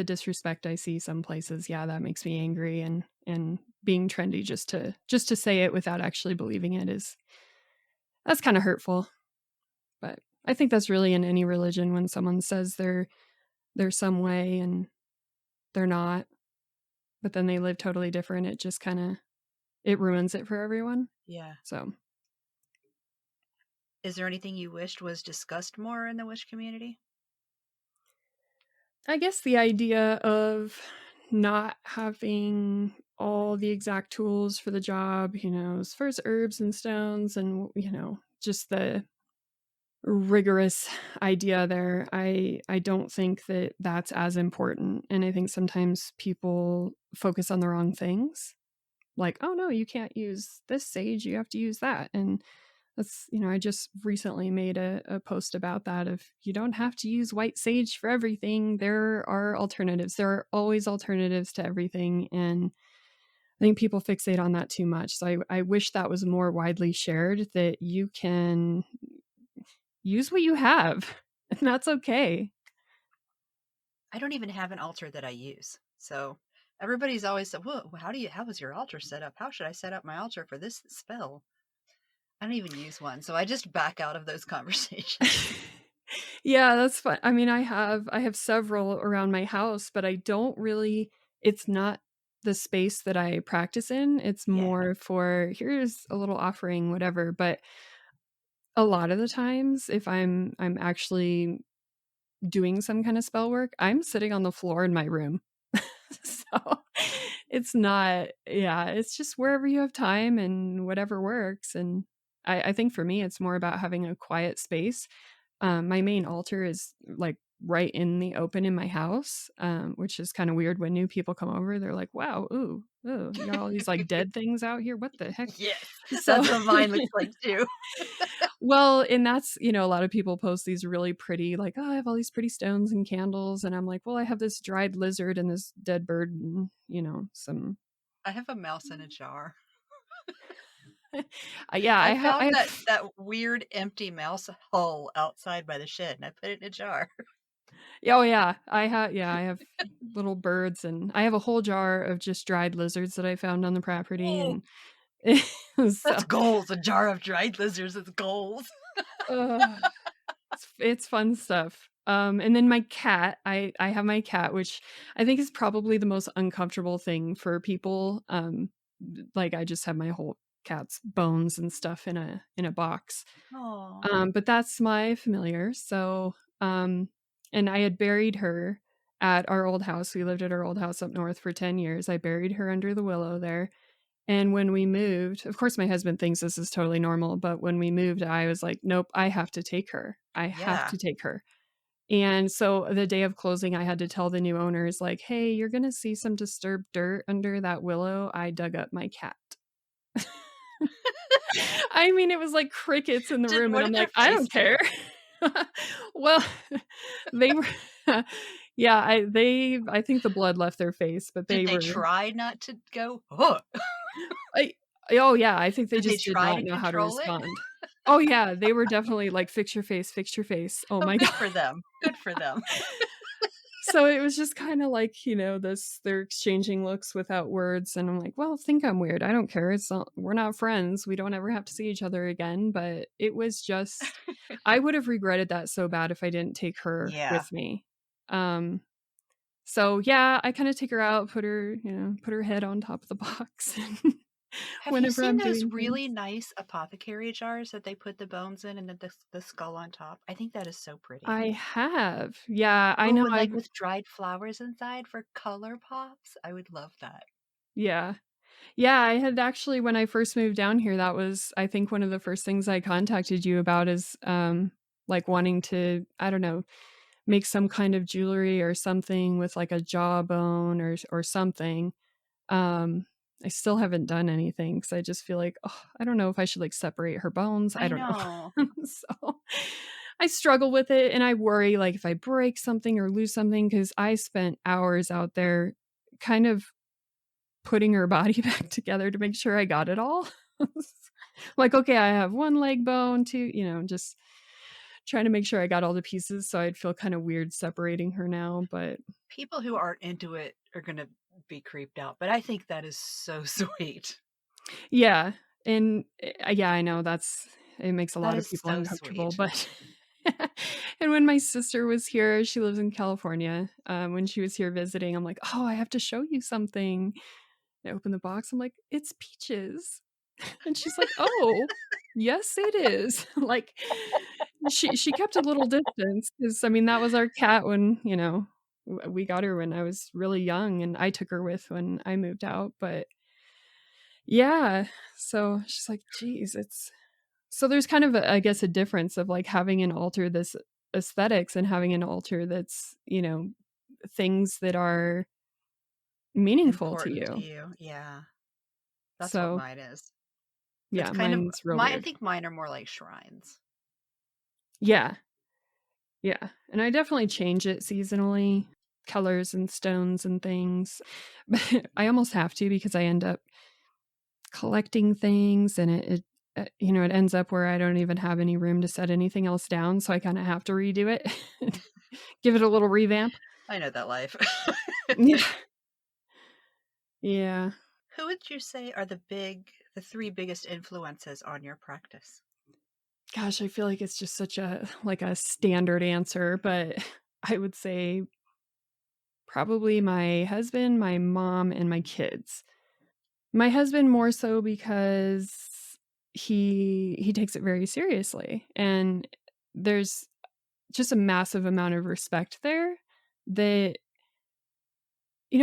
Speaker 2: disrespect I see some places, yeah, that makes me angry. And being trendy just to say it without actually believing it that's kind of hurtful. But I think that's really in any religion. When someone says they're some way and they're not, but then they live totally different, it just kind of it ruins it for everyone.
Speaker 3: Yeah.
Speaker 2: So
Speaker 3: Is there anything you wished was discussed more in the witch community?
Speaker 2: I guess the idea of not having all the exact tools for the job, as far as herbs and stones and, just the rigorous idea there. I don't think that that's as important. And I think sometimes people focus on the wrong things. Like, oh no, you can't use this sage, you have to use that. And that's, I just recently made a post about that of you don't have to use white sage for everything. There are alternatives. There are always alternatives to everything. And I think people fixate on that too much. So I wish that was more widely shared, that you can use what you have, and that's okay.
Speaker 3: I don't even have an altar that I use. So everybody's always said, "Whoa, how was your altar set up? How should I set up my altar for this spell?" I don't even use one, so I just back out of those conversations.
Speaker 2: Yeah, that's fun. I mean, I have several around my house, but I don't really, it's not the space that I practice in. It's
Speaker 3: Yeah.
Speaker 2: more for here's a little offering, whatever. But a lot of the times if I'm actually doing some kind of spell work, I'm sitting on the floor in my room. So it's not, yeah, it's just wherever you have time and whatever works. And I think for me, it's more about having a quiet space. My main altar is like right in the open in my house, which is kind of weird when new people come over. They're like, wow, ooh, you got all these like dead things out here. What the heck?
Speaker 3: Yes,
Speaker 2: So
Speaker 3: that's what mine looks like too.
Speaker 2: well, and that's, a lot of people post these really pretty, like, oh, I have all these pretty stones and candles. And I'm like, well, I have this dried lizard and this dead bird and, some.
Speaker 3: I have a mouse in a jar.
Speaker 2: Yeah,
Speaker 3: I found
Speaker 2: I
Speaker 3: that weird empty mouse hole outside by the shed, and I put it in a jar.
Speaker 2: oh yeah, I have little birds, and I have a whole jar of just dried lizards that I found on the property.
Speaker 3: Oh,
Speaker 2: And
Speaker 3: that's
Speaker 2: so
Speaker 3: goals. A jar of dried lizards is goals.
Speaker 2: uh, it's fun stuff. And then my cat, I have my cat, which I think is probably the most uncomfortable thing for people. Like I just have my whole cat's bones and stuff in a box.
Speaker 3: Oh,
Speaker 2: But that's my familiar. So, and I had buried her at our old house. We lived at our old house up north for 10 years. I buried her under the willow there. And when we moved, of course, my husband thinks this is totally normal. But when we moved, I was like, nope, I have to take her. I have
Speaker 3: yeah.
Speaker 2: to take her. And so the day of closing, I had to tell the new owners, like, hey, you're going to see some disturbed dirt under that willow. I dug up my cat. I mean, it was like crickets in the room,
Speaker 3: What
Speaker 2: and I'm
Speaker 3: did their
Speaker 2: like, I
Speaker 3: face
Speaker 2: don't
Speaker 3: do?
Speaker 2: care. Well, they were, yeah, I think the blood left their face, but
Speaker 3: Did
Speaker 2: they
Speaker 3: they
Speaker 2: were,
Speaker 3: try not to go? Oh,
Speaker 2: I, oh yeah, I think they
Speaker 3: did they
Speaker 2: just did
Speaker 3: try
Speaker 2: not
Speaker 3: to
Speaker 2: know how to
Speaker 3: control it?
Speaker 2: respond. Oh yeah, they were definitely like, fix your face, fix your face. Oh
Speaker 3: Oh,
Speaker 2: my
Speaker 3: good
Speaker 2: God.
Speaker 3: for them. Good for them.
Speaker 2: So it was just kind of like, they're exchanging looks without words. And I'm like, well, think I'm weird. I don't care. We're not friends. We don't ever have to see each other again. But it was just, I would have regretted that so bad if I didn't take her
Speaker 3: Yeah.
Speaker 2: with me. So yeah, I kind of take her out, put her head on top of the box
Speaker 3: Have you
Speaker 2: whenever
Speaker 3: seen
Speaker 2: I'm
Speaker 3: those
Speaker 2: doing things.
Speaker 3: really nice apothecary jars that they put the bones in and then the skull on top? I think that is so pretty.
Speaker 2: I have. Yeah, I
Speaker 3: Oh,
Speaker 2: know.
Speaker 3: and like with dried flowers inside for color pops. I would love that.
Speaker 2: Yeah. Yeah, I had actually, when I first moved down here, that was, I think, one of the first things I contacted you about is like wanting to, I don't know, make some kind of jewelry or something with like a jawbone or something. I still haven't done anything because I just feel like, oh, I don't know if I should like separate her bones. I
Speaker 3: I
Speaker 2: don't
Speaker 3: know.
Speaker 2: know. So I struggle with it, and I worry like if I break something or lose something, because I spent hours out there kind of putting her body back together to make sure I got it all. Like, okay, I have one leg bone, two, just trying to make sure I got all the pieces. So I'd feel kind of weird separating her now, but
Speaker 3: People who aren't into it are going to be creeped out, but I think that is so sweet.
Speaker 2: yeah. And yeah, I know it makes a
Speaker 3: That
Speaker 2: lot of
Speaker 3: is
Speaker 2: people
Speaker 3: so
Speaker 2: uncomfortable,
Speaker 3: sweet.
Speaker 2: but and when my sister was here, she lives in California. When she was here visiting, I'm like, oh, I have to show you something. I open the box. I'm like, it's peaches. And she's like, oh, yes, it is. Like she kept a little distance because I mean that was our cat when, We got her when I was really young, and I took her with when I moved out. But yeah, so she's like, geez, it's so there's kind of I guess a difference of like having an altar this aesthetics and having an altar that's, things that are meaningful to
Speaker 3: Important to
Speaker 2: you.
Speaker 3: you. Yeah. That's what
Speaker 2: So
Speaker 3: mine is. It's
Speaker 2: yeah,
Speaker 3: kind of
Speaker 2: mine's real
Speaker 3: my I
Speaker 2: weird.
Speaker 3: think mine are more like shrines.
Speaker 2: Yeah. Yeah. And I definitely change it seasonally, colors and stones and things. But I almost have to because I end up collecting things, and it ends up where I don't even have any room to set anything else down. So I kind of have to redo it, give it a little revamp.
Speaker 3: I know that life.
Speaker 2: Yeah. Yeah.
Speaker 3: Who would you say are the three biggest influences on your practice?
Speaker 2: Gosh, I feel like it's just such a standard answer, but I would say probably my husband, my mom, and my kids. My husband more so because he takes it very seriously, and there's just a massive amount of respect there that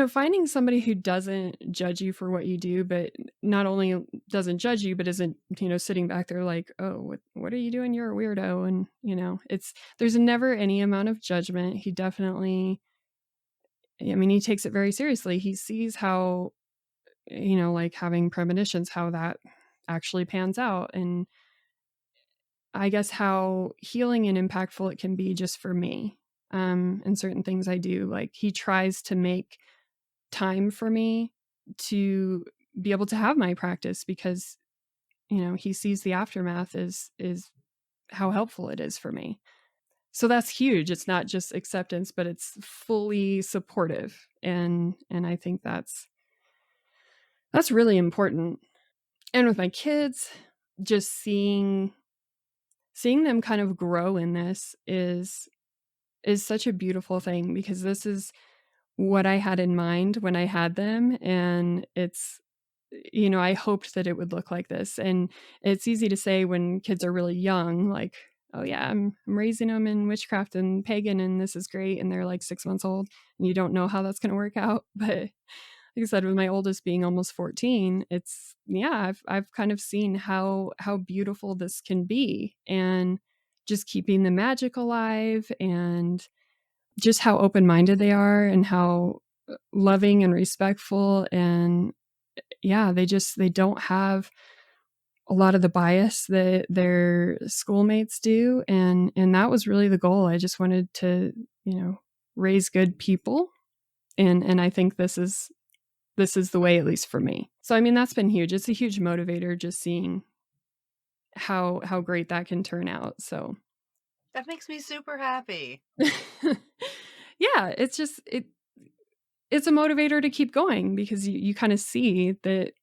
Speaker 2: finding somebody who doesn't judge you for what you do, but not only doesn't judge you, but isn't, sitting back there like, oh, what are you doing? You're a weirdo. And, there's never any amount of judgment. He definitely, he takes it very seriously. He sees how, like having premonitions, how that actually pans out. And I guess how healing and impactful it can be just for me. And certain things I do, like he tries to make time for me to be able to have my practice because he sees the aftermath is how helpful it is for me. So that's huge. It's not just acceptance, but it's fully supportive, and I think that's really important. And with my kids, just seeing them kind of grow in this is such a beautiful thing, because this is what I had in mind when I had them, and it's I hoped that it would look like this. And it's easy to say when kids are really young, like, oh yeah, I'm raising them in witchcraft and pagan, and this is great, and they're like 6 months old, and you don't know how that's going to work out. But like I said, with my oldest being almost 14, it's I've kind of seen how beautiful this can be, and just keeping the magic alive, and just how open-minded they are, and how loving and respectful. And they don't have a lot of the bias that their schoolmates do, and that was really the goal. I just wanted to raise good people, and I think this is the way, at least for me. So that's been huge. It's a huge motivator, just seeing how great that can turn out. So
Speaker 3: That makes me super happy.
Speaker 2: yeah, it's just it's a motivator to keep going, because you kind of see that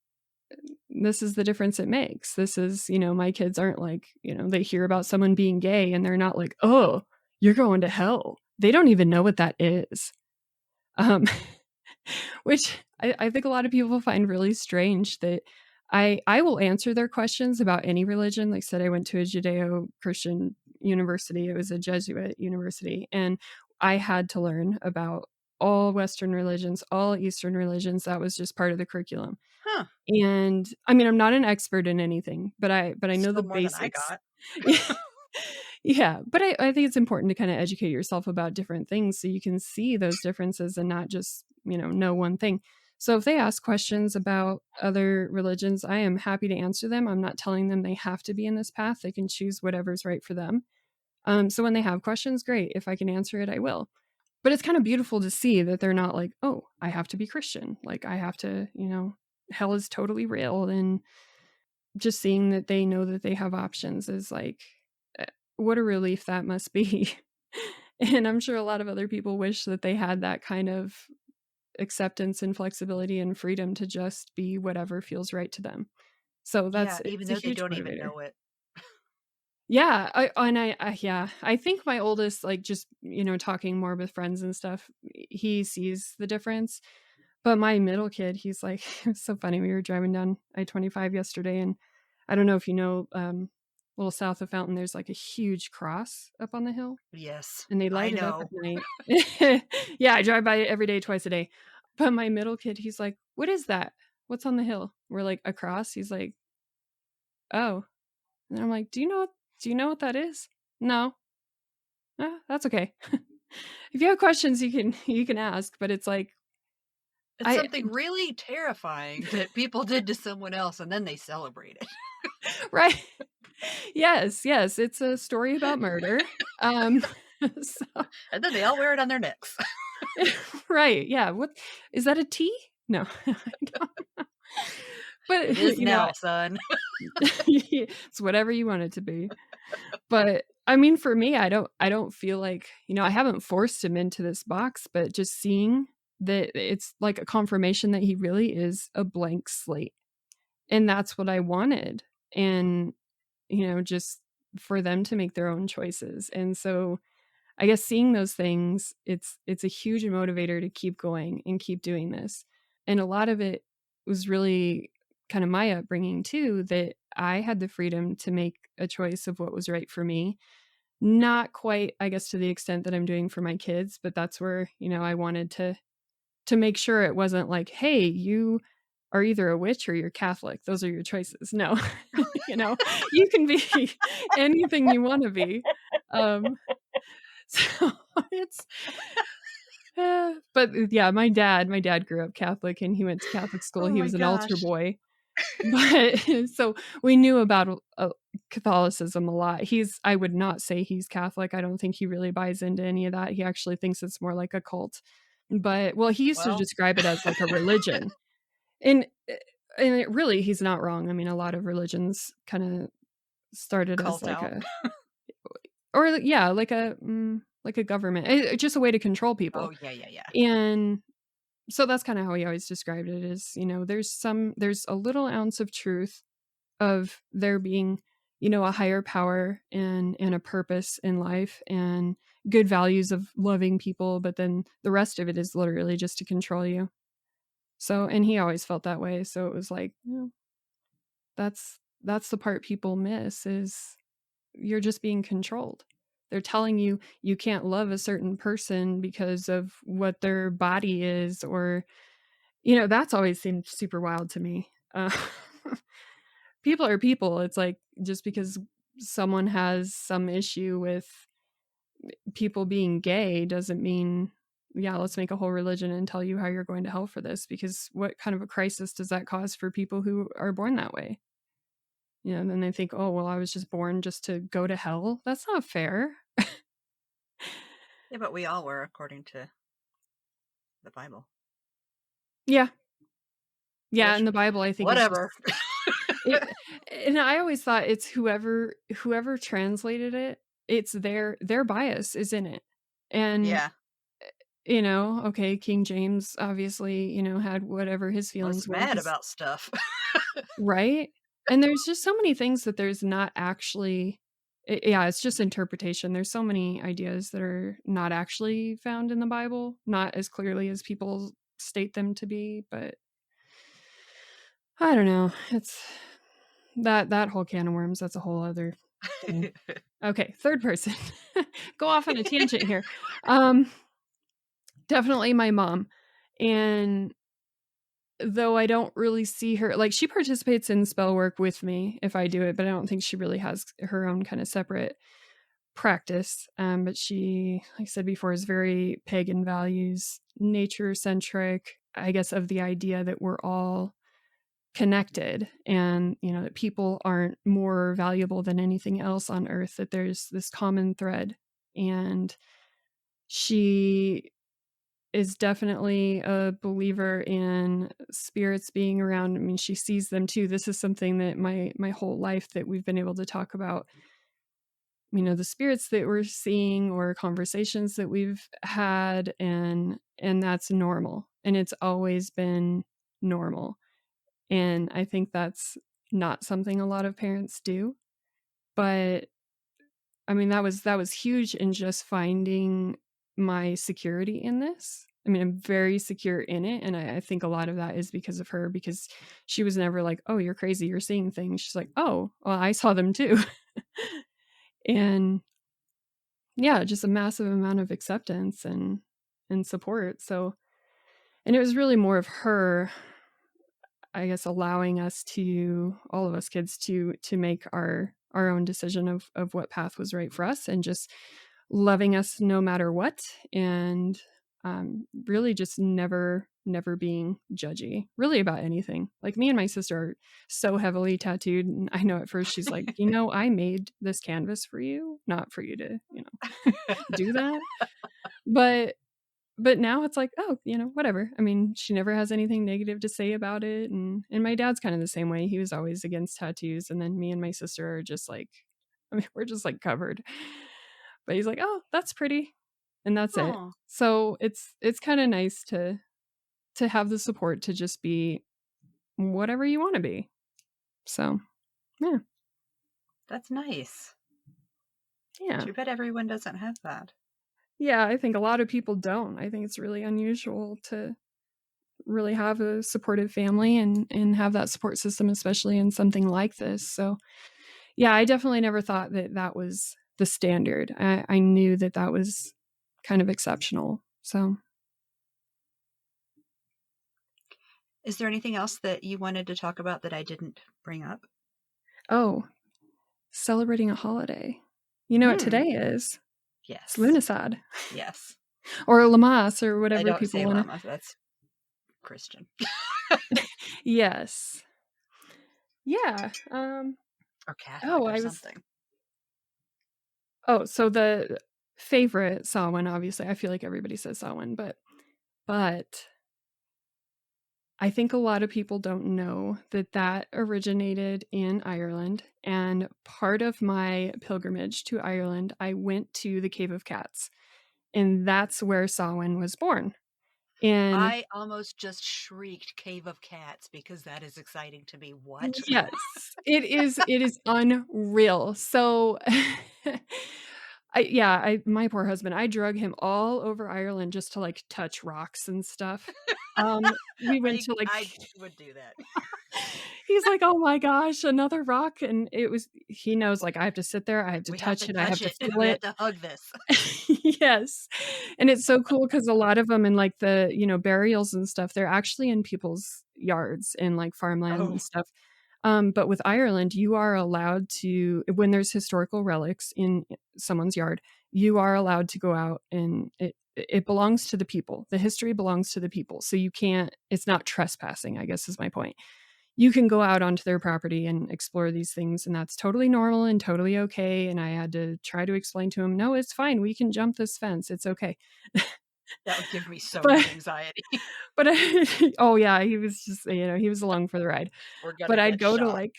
Speaker 2: this is the difference it makes. This is, my kids aren't like, they hear about someone being gay and they're not like, oh, you're going to hell. They don't even know what that is. Which I think a lot of people find really strange, that I will answer their questions about any religion. Like I said, I went to a Judeo-Christian university. It was a Jesuit university, and I had to learn about all Western religions, all Eastern religions. That was just part of the curriculum.
Speaker 3: Huh.
Speaker 2: And I'm not an expert in anything, but I know the
Speaker 3: Still more than I
Speaker 2: basics.
Speaker 3: got.
Speaker 2: Yeah, but I think it's important to kind of educate yourself about different things, so you can see those differences and not just, know one thing. So if they ask questions about other religions, I am happy to answer them. I'm not telling them they have to be in this path. They can choose whatever's right for them. So when they have questions, great. If I can answer it, I will. But it's kind of beautiful to see that they're not like, oh, I have to be Christian. Like I have to, hell is totally real. And just seeing that they know that they have options is like, what a relief that must be. And I'm sure a lot of other people wish that they had that kind of acceptance and flexibility and freedom to just be whatever feels right to them. So
Speaker 3: Yeah,
Speaker 2: it's
Speaker 3: even
Speaker 2: a
Speaker 3: though they
Speaker 2: huge
Speaker 3: don't even
Speaker 2: motivator.
Speaker 3: know it.
Speaker 2: Yeah, I think my oldest, like, just talking more with friends and stuff, he sees the difference. But my middle kid, he's like, it's so funny. We were driving down I-25 yesterday, and I don't know if little south of Fountain, there's like a huge cross up on the hill,
Speaker 3: Yes,
Speaker 2: and they
Speaker 3: I
Speaker 2: light it up
Speaker 3: know.
Speaker 2: at night. Yeah, I drive by it every day, twice a day. But my middle kid, he's like, "What is that? What's on the hill?" We're like, "A cross." He's like, "Oh." And I'm like, Do you know what that is?" "No." That's okay. If you have questions, you can ask, but it's like
Speaker 3: It's
Speaker 2: I
Speaker 3: something really terrifying that people did to someone else and then they celebrate it.
Speaker 2: right. Yes, yes, it's a story about murder. Um, so
Speaker 3: And then they all wear it on their necks.
Speaker 2: right, yeah. What is that a T? No, I don't know. But
Speaker 3: It is
Speaker 2: you know,
Speaker 3: now, son.
Speaker 2: it's whatever you want it to be. But I mean, for me, I don't feel like, I haven't forced him into this box, but just seeing that it's like a confirmation that he really is a blank slate. And that's what I wanted. And, just for them to make their own choices. And so I guess seeing those things, it's a huge motivator to keep going and keep doing this. And a lot of it was really kind of my upbringing too, that I had the freedom to make a choice of what was right for me. Not quite, I guess, to the extent that I'm doing for my kids, but that's where, I wanted to make sure it wasn't like, hey, you are either a witch or you're Catholic. Those are your choices. No, you can be anything you want to be. Um, so it's, but yeah, my dad grew up Catholic and he went to Catholic school.
Speaker 3: Oh
Speaker 2: He
Speaker 3: my
Speaker 2: was an altar
Speaker 3: gosh.
Speaker 2: boy, but so we knew about Catholicism a lot. I would not say he's Catholic. I don't think he really buys into any of that. He actually thinks it's more like a cult. But well, he used to
Speaker 3: Well,
Speaker 2: describe it as like a religion, and he's not wrong. I mean, a lot of religions kind of started as
Speaker 3: cult
Speaker 2: like
Speaker 3: out.
Speaker 2: a, or yeah, like a government, just a way to control
Speaker 3: Oh,
Speaker 2: people.
Speaker 3: yeah.
Speaker 2: And so that's kind of how he always described it is, there's a little ounce of truth of there being, a higher power and a purpose in life and good values of loving people, but then the rest of it is literally just to control you. So, and he always felt that way. So it was like, that's the part people miss is you're just being controlled. They're telling you you can't love a certain person because of what their body is, or, that's always seemed super wild to me. People are people. It's like just because someone has some issue with people being gay doesn't mean, yeah, let's make a whole religion and tell you how you're going to hell for this, because what kind of a crisis does that cause for people who are born that way? And then they think, oh, well, I was just born just to go to hell. That's not fair.
Speaker 3: Yeah, but we all were, according to the Bible.
Speaker 2: Yeah. Yeah,
Speaker 3: Which,
Speaker 2: in the Bible, I think it's just
Speaker 3: whatever.
Speaker 2: it, and I always thought it's whoever translated it, it's their bias is in it. And
Speaker 3: Yeah.
Speaker 2: okay, King James obviously, had whatever his
Speaker 3: Was
Speaker 2: feelings were,
Speaker 3: mad about stuff.
Speaker 2: right? And there's just so many things that there's not actually yeah, it's just interpretation. There's so many ideas that are not actually found in the Bible, not as clearly as people state them to be, but I don't know. It's that whole can of worms, that's a whole other thing. Okay, third person. Go off on a tangent here. Definitely my mom. And though I don't really see her, like, she participates in spell work with me if I do it, but I don't think she really has her own kind of separate practice. But she, like I said before, is very pagan values, nature centric, I guess, of the idea that we're all connected and, that people aren't more valuable than anything else on earth, that there's this common thread. And she is definitely a believer in spirits being around. I mean, she sees them too. This is something that my whole life that we've been able to talk about, the spirits that we're seeing or conversations that we've had, and that's normal. And it's always been normal. And I think that's not something a lot of parents do. But I mean, that was huge in just finding my security in this. I mean, I'm very secure in it. And I think a lot of that is because of her, because she was never like, oh, you're crazy, you're seeing things. She's like, oh, well, I saw them too. And yeah, just a massive amount of acceptance and support. So, and it was really more of her, I guess, allowing us to, all of us kids, to make our own decision of what path was right for us, and just loving us no matter what, and really just never being judgy really about anything. Like, me and my sister are so heavily tattooed, and I know at first she's like, I made this canvas for you, not for you to do that. But now it's like, oh, whatever. I mean, she never has anything negative to say about it. And my dad's kind of the same way. He was always against tattoos. And then me and my sister are just like, I mean, we're just like covered. But he's like, oh, that's pretty. And that's it.
Speaker 3: Aw.
Speaker 2: So it's kind of nice to have the support to just be whatever you want to be. So, yeah.
Speaker 3: That's nice.
Speaker 2: Yeah.
Speaker 3: Too bad everyone doesn't have that.
Speaker 2: Yeah, I think a lot of people don't. I think it's really unusual to really have a supportive family and have that support system, especially in something like this. So, yeah, I definitely never thought that was the standard. I knew that was kind of exceptional. So,
Speaker 3: Is there anything else that you wanted to talk about that I didn't bring up?
Speaker 2: oh, celebrating a holiday. You know what today is?
Speaker 3: Yes.
Speaker 2: It's Lunisad.
Speaker 3: Yes.
Speaker 2: Or Lamas, or
Speaker 3: I
Speaker 2: whatever
Speaker 3: don't
Speaker 2: people
Speaker 3: say
Speaker 2: want
Speaker 3: Lama. That's Christian.
Speaker 2: Yes. Yeah.
Speaker 3: Or Catholic or
Speaker 2: I was
Speaker 3: something.
Speaker 2: Oh, so the favorite Samhain, obviously, I feel like everybody says Samhain, but I think a lot of people don't know that originated in Ireland. And part of my pilgrimage to Ireland, I went to the Cave of Cats, and that's where Samhain was born. And
Speaker 3: I almost just shrieked Cave of Cats because that is exciting to me. What?
Speaker 2: yes, it is unreal. So my poor husband, I drug him all over Ireland just to like touch rocks and stuff. We went to like
Speaker 3: I would do that.
Speaker 2: he's like, oh my gosh, another rock. And he knows, like, I have to sit there, I have to touch it, I have to feel
Speaker 3: We
Speaker 2: it.
Speaker 3: have to hug this.
Speaker 2: Yes. And it's so cool because a lot of them in like the, burials and stuff, they're actually in people's yards and like farmland and stuff. But with Ireland, you are allowed to, when there's historical relics in someone's yard, you are allowed to go out, and it belongs to the people. The history belongs to the people. So it's not trespassing, I guess is my point. You can go out onto their property and explore these things, and that's totally normal and totally okay. And I had to try to explain to him, no, it's fine. We can jump this fence. It's okay.
Speaker 3: That would give me so
Speaker 2: But-
Speaker 3: much anxiety.
Speaker 2: But oh yeah, he was just, he was along for the ride.
Speaker 3: We're gonna
Speaker 2: But I'd
Speaker 3: get
Speaker 2: go to
Speaker 3: shot.
Speaker 2: like,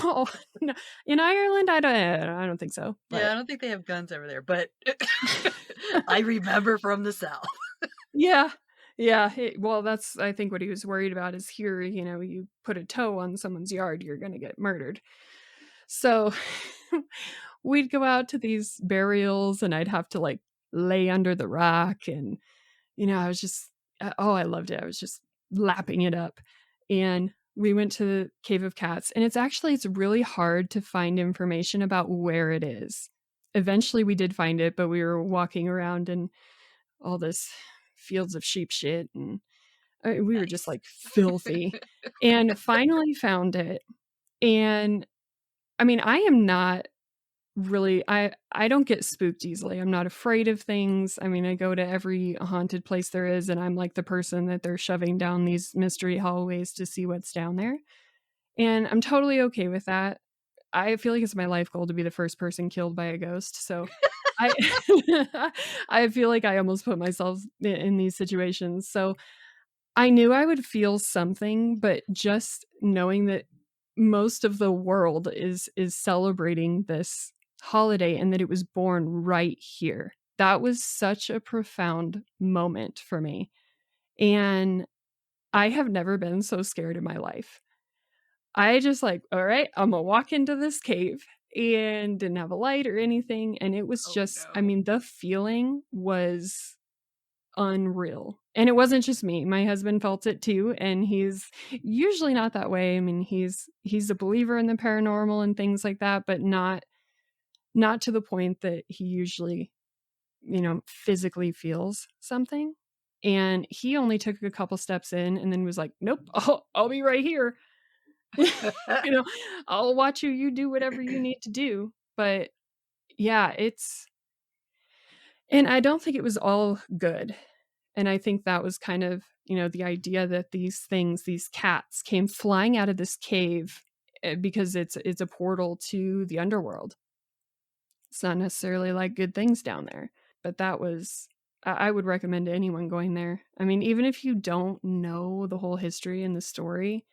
Speaker 2: oh, no. In Ireland, I don't think so. But
Speaker 3: Yeah, I don't think they have guns over there, but I remember from the South.
Speaker 2: yeah. Yeah. Well, that's, I think what he was worried about is here, you put a toe on someone's yard, you're going to get murdered. So we'd go out to these burials, and I'd have to like lay under the rock. And, I was just, I loved it. I was just lapping it up. And we went to the Cave of Cats, and it's really hard to find information about where it is. Eventually we did find it, but we were walking around in all this fields of sheep shit, and we were just like filthy. And finally found it. And I mean, I am not really, I don't get spooked easily. I'm not afraid of things. I mean, I go to every haunted place there is, and I'm like the person that they're shoving down these mystery hallways to see what's down there. And I'm totally okay with that. I feel like it's my life goal to be the first person killed by a ghost. So I I feel like I almost put myself in these situations. So I knew I would feel something, but just knowing that most of the world is celebrating this holiday, and that it was born right here, that was such a profound moment for me. And I have never been so scared in my life. I just like, all right, I'm gonna walk into this cave, and didn't have a light or anything. And it was I mean, the feeling was unreal. And it wasn't just me. My husband felt it too, and he's usually not that way. I mean, he's a believer in the paranormal and things like that, but not to the point that he usually, physically feels something. And he only took a couple steps in and then was like, "Nope, I'll be right here." I'll watch you do whatever you need to do. But yeah, and I don't think it was all good. And I think that was kind of, the idea that these cats came flying out of this cave because it's a portal to the underworld. It's not necessarily like good things down there, but that was, I would recommend to anyone going there. I mean, even if you don't know the whole history and the story,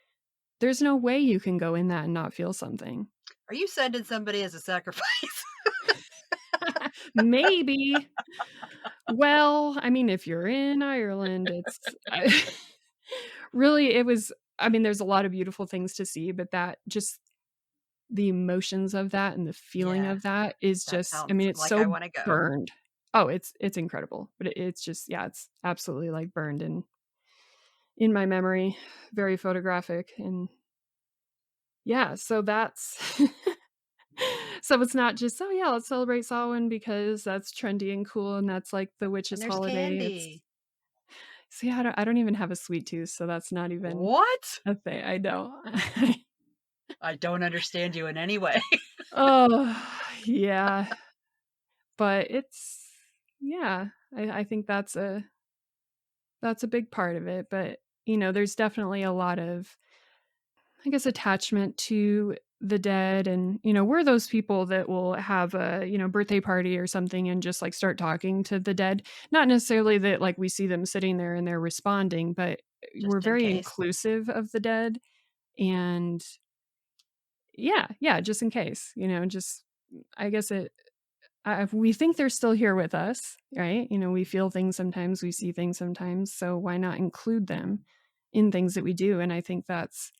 Speaker 2: there's no way you can go in that and not feel something.
Speaker 3: Are you sending somebody as a sacrifice?
Speaker 2: Maybe. Well, I mean, if you're in Ireland, really, it was, I mean, there's a lot of beautiful things to see, but that just the emotions of that and the feeling of that is
Speaker 3: That
Speaker 2: just, I
Speaker 3: sounds
Speaker 2: mean, it's
Speaker 3: like I
Speaker 2: so
Speaker 3: want to go.
Speaker 2: burned. Oh, it's incredible, but it's just, yeah, it's absolutely like burned in my memory, very photographic. And yeah, so that's so it's not just, oh yeah, let's celebrate Samhain because that's trendy and cool and that's like the
Speaker 3: And
Speaker 2: witch's
Speaker 3: there's
Speaker 2: holiday.
Speaker 3: candy.
Speaker 2: See, I don't even have a sweet tooth, so that's not even
Speaker 3: What?
Speaker 2: a thing. I don't.
Speaker 3: I don't understand you in any way.
Speaker 2: Oh, yeah. But it's, yeah, I think that's a big part of it. But, there's definitely a lot of, I guess, attachment to the dead. And, we're those people that will have a, birthday party or something and just like start talking to the dead. Not necessarily that like we see them sitting there and they're responding, but we're
Speaker 3: Just in
Speaker 2: very
Speaker 3: case.
Speaker 2: inclusive of the dead. And yeah, just in case, just, I guess we think they're still here with us, right? We feel things sometimes, we see things sometimes, so why not include them in things that we do? And I think that's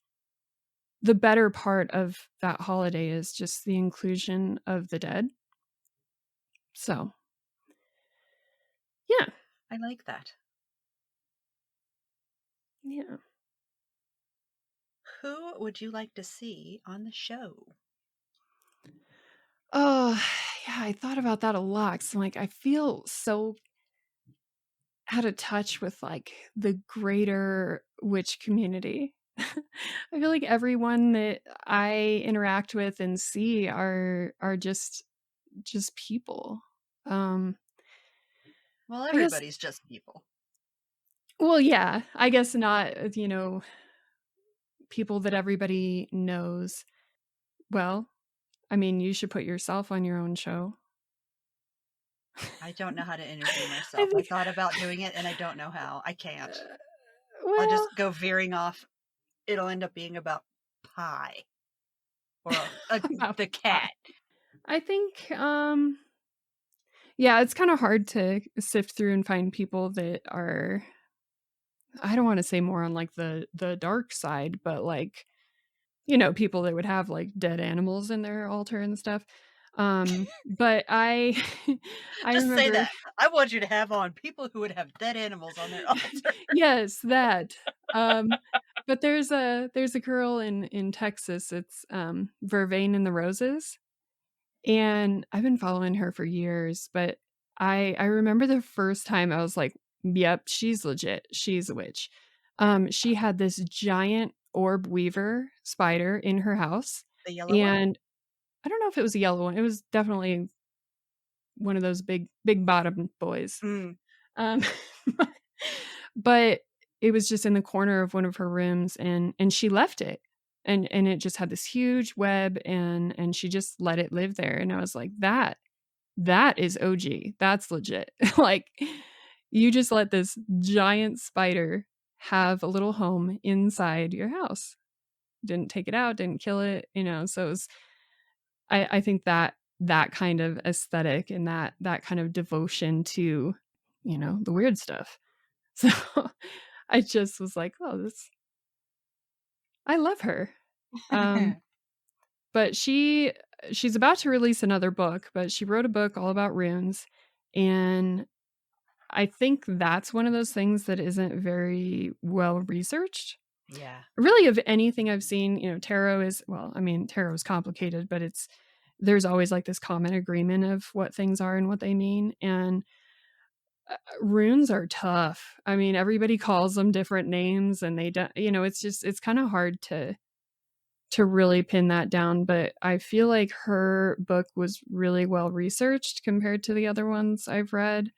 Speaker 2: the better part of that holiday, is just the inclusion of the dead. So yeah,
Speaker 3: I like that.
Speaker 2: yeah.
Speaker 3: Who would you like to see on the show?
Speaker 2: Oh yeah, I thought about that a lot. So like, I feel so out of touch with like the greater witch community. I feel like everyone that I interact with and see are just people.
Speaker 3: Well,
Speaker 2: I guess,
Speaker 3: everybody's just people.
Speaker 2: well, yeah, I guess not, people that everybody knows. Well, I mean, you should put yourself on your own show.
Speaker 3: I don't know how to interview
Speaker 2: I
Speaker 3: myself. I
Speaker 2: think,
Speaker 3: thought about doing it and I don't know how. I can't. I'll
Speaker 2: well,
Speaker 3: just go veering off. It'll end up being about pie or
Speaker 2: about
Speaker 3: the cat.
Speaker 2: I think, yeah, it's kind of hard to sift through and find people that are, I don't want to say more on like the dark side, but like, people that would have like dead animals in their altar and stuff. But I
Speaker 3: Just
Speaker 2: remember,
Speaker 3: say that. I want you to have on people who would have dead animals on their altar.
Speaker 2: yes, that. But there's a girl in Texas. It's Vervain and the Roses. And I've been following her for years, but I remember the first time I was like, yep, she's legit. She's a witch. She had this giant orb weaver spider in her house.
Speaker 3: The yellow one?
Speaker 2: And I don't know if it was a yellow one. It was definitely one of those big bottom boys.
Speaker 3: Mm.
Speaker 2: But it was just in the corner of one of her rooms, and she left it. And it just had this huge web, and she just let it live there. And I was like, that is OG. That's legit. Like, you just let this giant spider have a little home inside your house. Didn't take it out, didn't kill it, so it was, I think that kind of aesthetic and that kind of devotion to, the weird stuff. So I just was like, oh, I love her. But she's about to release another book, but she wrote a book all about runes. And I think that's one of those things that isn't very well researched.
Speaker 3: Yeah.
Speaker 2: Really, of anything I've seen, tarot is, well, I mean, tarot is complicated, but there's always like this common agreement of what things are and what they mean. And runes are tough. I mean, everybody calls them different names, and they don't, it's kind of hard to really pin that down. But I feel like her book was really well researched compared to the other ones I've read.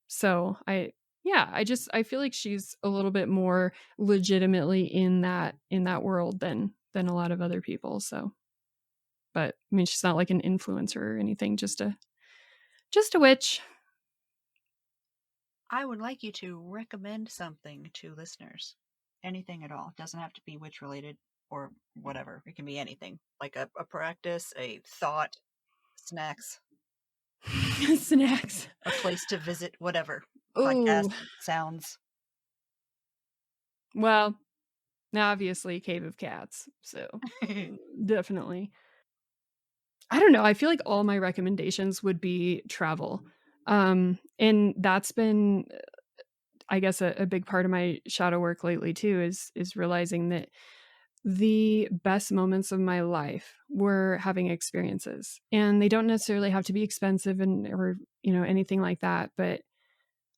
Speaker 2: So I feel like she's a little bit more legitimately in that world than a lot of other people. So, but I mean, she's not like an influencer or anything, just a witch.
Speaker 3: I would like you to recommend something to listeners. Anything at all. It doesn't have to be witch related or whatever. It can be anything. Like a practice, a thought, snacks,
Speaker 2: Snacks,
Speaker 3: a place to visit, whatever.
Speaker 2: Ooh.
Speaker 3: Podcast, sounds.
Speaker 2: Well, obviously Cave of Cats. So definitely. I don't know. I feel like all my recommendations would be travel. And that's been, I guess, a big part of my shadow work lately too, is realizing that the best moments of my life were having experiences, and they don't necessarily have to be expensive or anything like that. But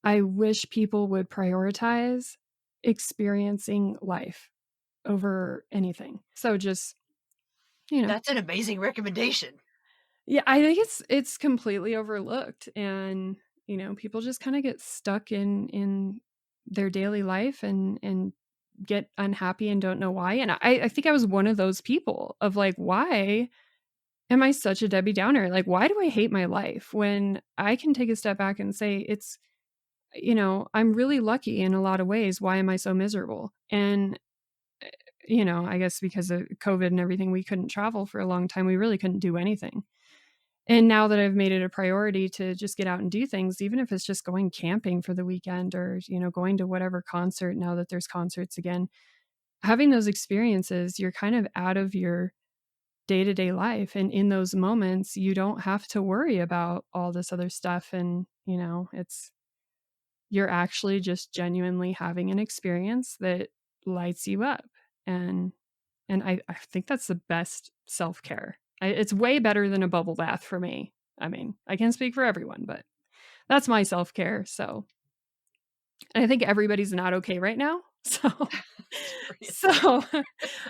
Speaker 2: I wish people would prioritize experiencing life over anything. So just,
Speaker 3: That's an amazing recommendation.
Speaker 2: Yeah, I think it's completely overlooked, and people just kind of get stuck in their daily life and get unhappy and don't know why. And I think I was one of those people of like, why am I such a Debbie Downer? Like, why do I hate my life when I can take a step back and say it's, I'm really lucky in a lot of ways. Why am I so miserable? And I guess because of COVID and everything, we couldn't travel for a long time. We really couldn't do anything. And now that I've made it a priority to just get out and do things, even if it's just going camping for the weekend or, going to whatever concert now that there's concerts again, having those experiences, you're kind of out of your day-to-day life. And in those moments, you don't have to worry about all this other stuff. And, you're actually just genuinely having an experience that lights you up. And I think that's the best self-care. It's way better than a bubble bath for me. I mean, I can't speak for everyone, but that's my self-care. So, and I think everybody's not okay right now. So,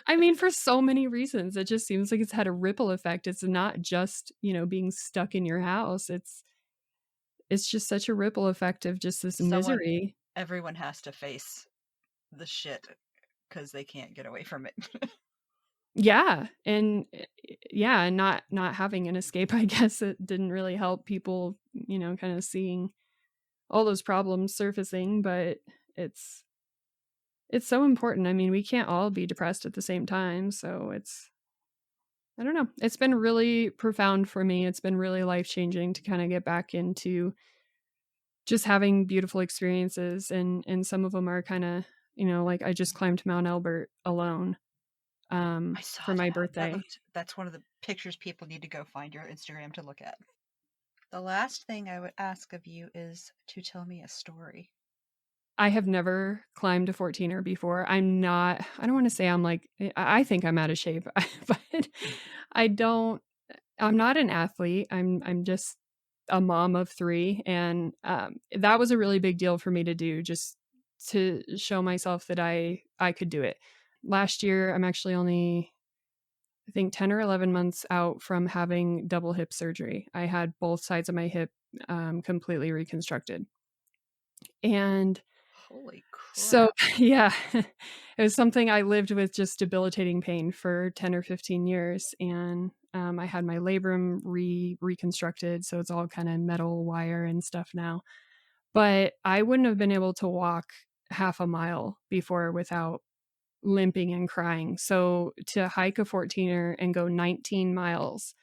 Speaker 2: I mean, for so many reasons, it just seems like it's had a ripple effect. It's not just, being stuck in your house. It's just such a ripple effect of just this misery.
Speaker 3: Everyone has to face the shit because they can't get away from it.
Speaker 2: Yeah. And not having an escape, I guess it didn't really help people, kind of seeing all those problems surfacing, but it's so important. I mean, we can't all be depressed at the same time. So I don't know. It's been really profound for me. It's been really life-changing to kind of get back into just having beautiful experiences. And some of them are kind of, like I just climbed Mount Albert alone.
Speaker 3: I saw
Speaker 2: for my birthday.
Speaker 3: That's one of the pictures people need to go find your Instagram to look at. The last thing I would ask of you is to tell me a story.
Speaker 2: I have never climbed a 14er before. I don't want to say I'm like, I think I'm out of shape, but I'm not an athlete. I'm just a mom of 3. And that was a really big deal for me to do, just to show myself that I could do it. Last year, I'm actually only, I think, 10 or 11 months out from having double hip surgery. I had both sides of my hip completely reconstructed. And
Speaker 3: holy crap.
Speaker 2: So, yeah, it was something I lived with, just debilitating pain for 10 or 15 years. And I had my labrum reconstructed. So it's all kind of metal wire and stuff now. But I wouldn't have been able to walk half a mile before without limping and crying. So to hike a 14er and go 19 miles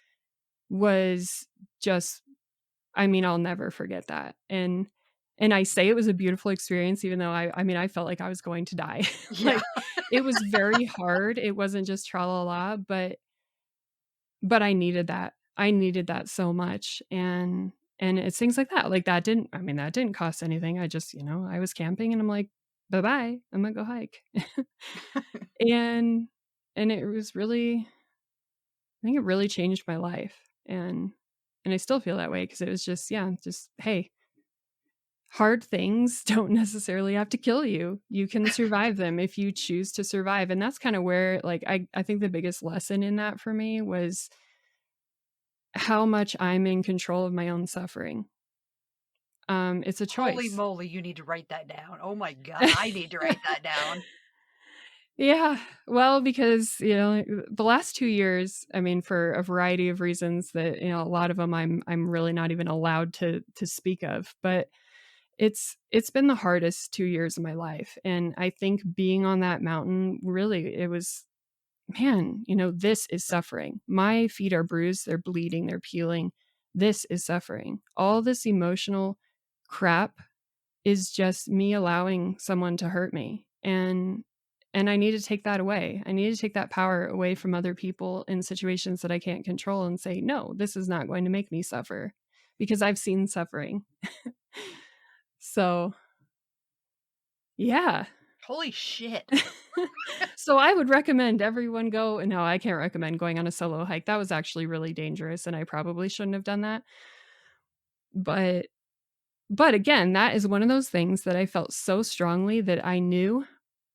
Speaker 2: was just, I mean, I'll never forget that. And I say it was a beautiful experience, even though I felt like I was going to die.
Speaker 3: Yeah.
Speaker 2: Like, it was very hard. It wasn't just tra-la-la, but I needed that. I needed that so much. And And it's things like that. Like that didn't cost anything. I just, I was camping and I'm like, bye-bye, I'm gonna go hike. and it was really, I think it really changed my life. And I still feel that way because it was just, hey, hard things don't necessarily have to kill you. You can survive them if you choose to survive. And that's kind of where, like, I think the biggest lesson in that for me was how much I'm in control of my own suffering. It's a choice.
Speaker 3: Holy moly, you need to write that down. Oh my God, I need to write that down.
Speaker 2: Yeah, well, because, the last 2 years, I mean, for a variety of reasons that, a lot of them I'm really not even allowed to speak of, but it's been the hardest 2 years of my life. And I think being on that mountain, really, it was, man, this is suffering. My feet are bruised, they're bleeding, they're peeling. This is suffering. All this emotional crap is just me allowing someone to hurt me. And I need to take that away. I need to take that power away from other people in situations that I can't control and say, no, this is not going to make me suffer, because I've seen suffering. So, yeah.
Speaker 3: Holy shit.
Speaker 2: So I would recommend everyone go. No, I can't recommend going on a solo hike. That was actually really dangerous, and I probably shouldn't have done that. But again, that is one of those things that I felt so strongly that I knew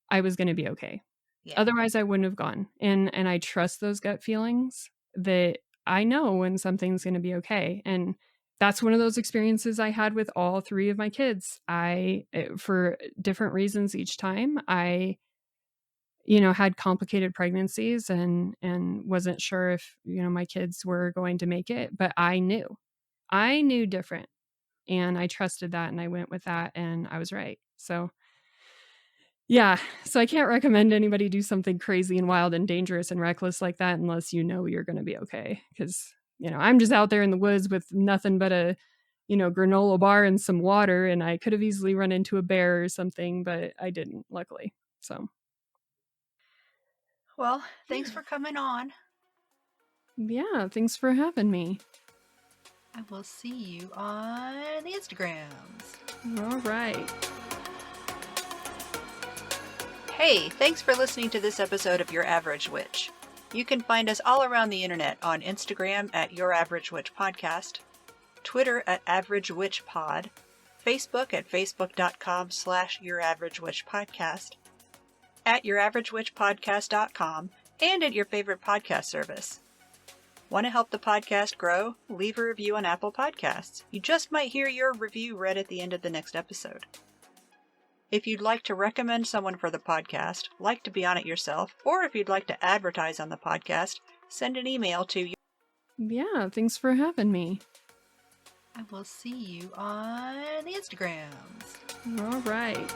Speaker 2: I was going to be okay. Yeah. Otherwise, I wouldn't have gone. And I trust those gut feelings that I know when something's going to be okay. And that's one of those experiences I had with all 3 of my kids. For different reasons each time, I had complicated pregnancies and wasn't sure if, my kids were going to make it, but I knew different, and I trusted that, and I went with that, and I was right. So yeah, so I can't recommend anybody do something crazy and wild and dangerous and reckless like that unless you're going to be okay. Because, I'm just out there in the woods with nothing but a, granola bar and some water, and I could have easily run into a bear or something, but I didn't, luckily. So.
Speaker 3: Well, thanks for coming on.
Speaker 2: Yeah, thanks for having me.
Speaker 3: I will see you on the Instagrams.
Speaker 2: All right.
Speaker 1: Hey, thanks for listening to this episode of Your Average Witch. You can find us all around the internet on Instagram at Your Average Witch Podcast, Twitter at Average Witch Pod, Facebook at facebook.com/Your Average Witch Podcast, at YourAverageWitchPodcast.com, and at your favorite podcast service. Want to help the podcast grow? Leave a review on Apple Podcasts. You just might hear your review read at the end of the next episode. If you'd like to recommend someone for the podcast, like to be on it yourself, or if you'd like to advertise on the podcast, send an email to
Speaker 2: Yeah, thanks for having me.
Speaker 3: I will see you on the Instagrams.
Speaker 2: All right.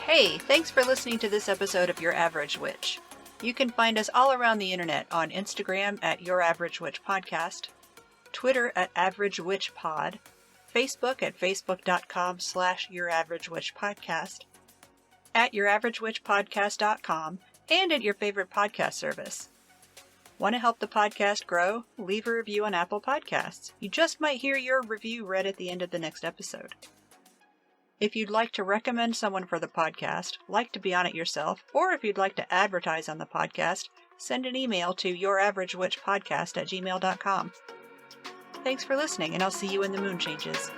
Speaker 1: Hey, thanks for listening to this episode of Your Average Witch. You can find us all around the internet on Instagram at Your Average Witch Podcast, Twitter at Average Witch Pod, Facebook at facebook.com/Your Average Witch Podcast, at YourAverageWitchPodcast.com, and at your favorite podcast service. Want to help the podcast grow? Leave a review on Apple Podcasts. You just might hear your review read at the end of the next episode. If you'd like to recommend someone for the podcast, like to be on it yourself, or if you'd like to advertise on the podcast, send an email to YourAverageWitchPodcast@gmail.com. Thanks for listening, and I'll see you when the moon changes.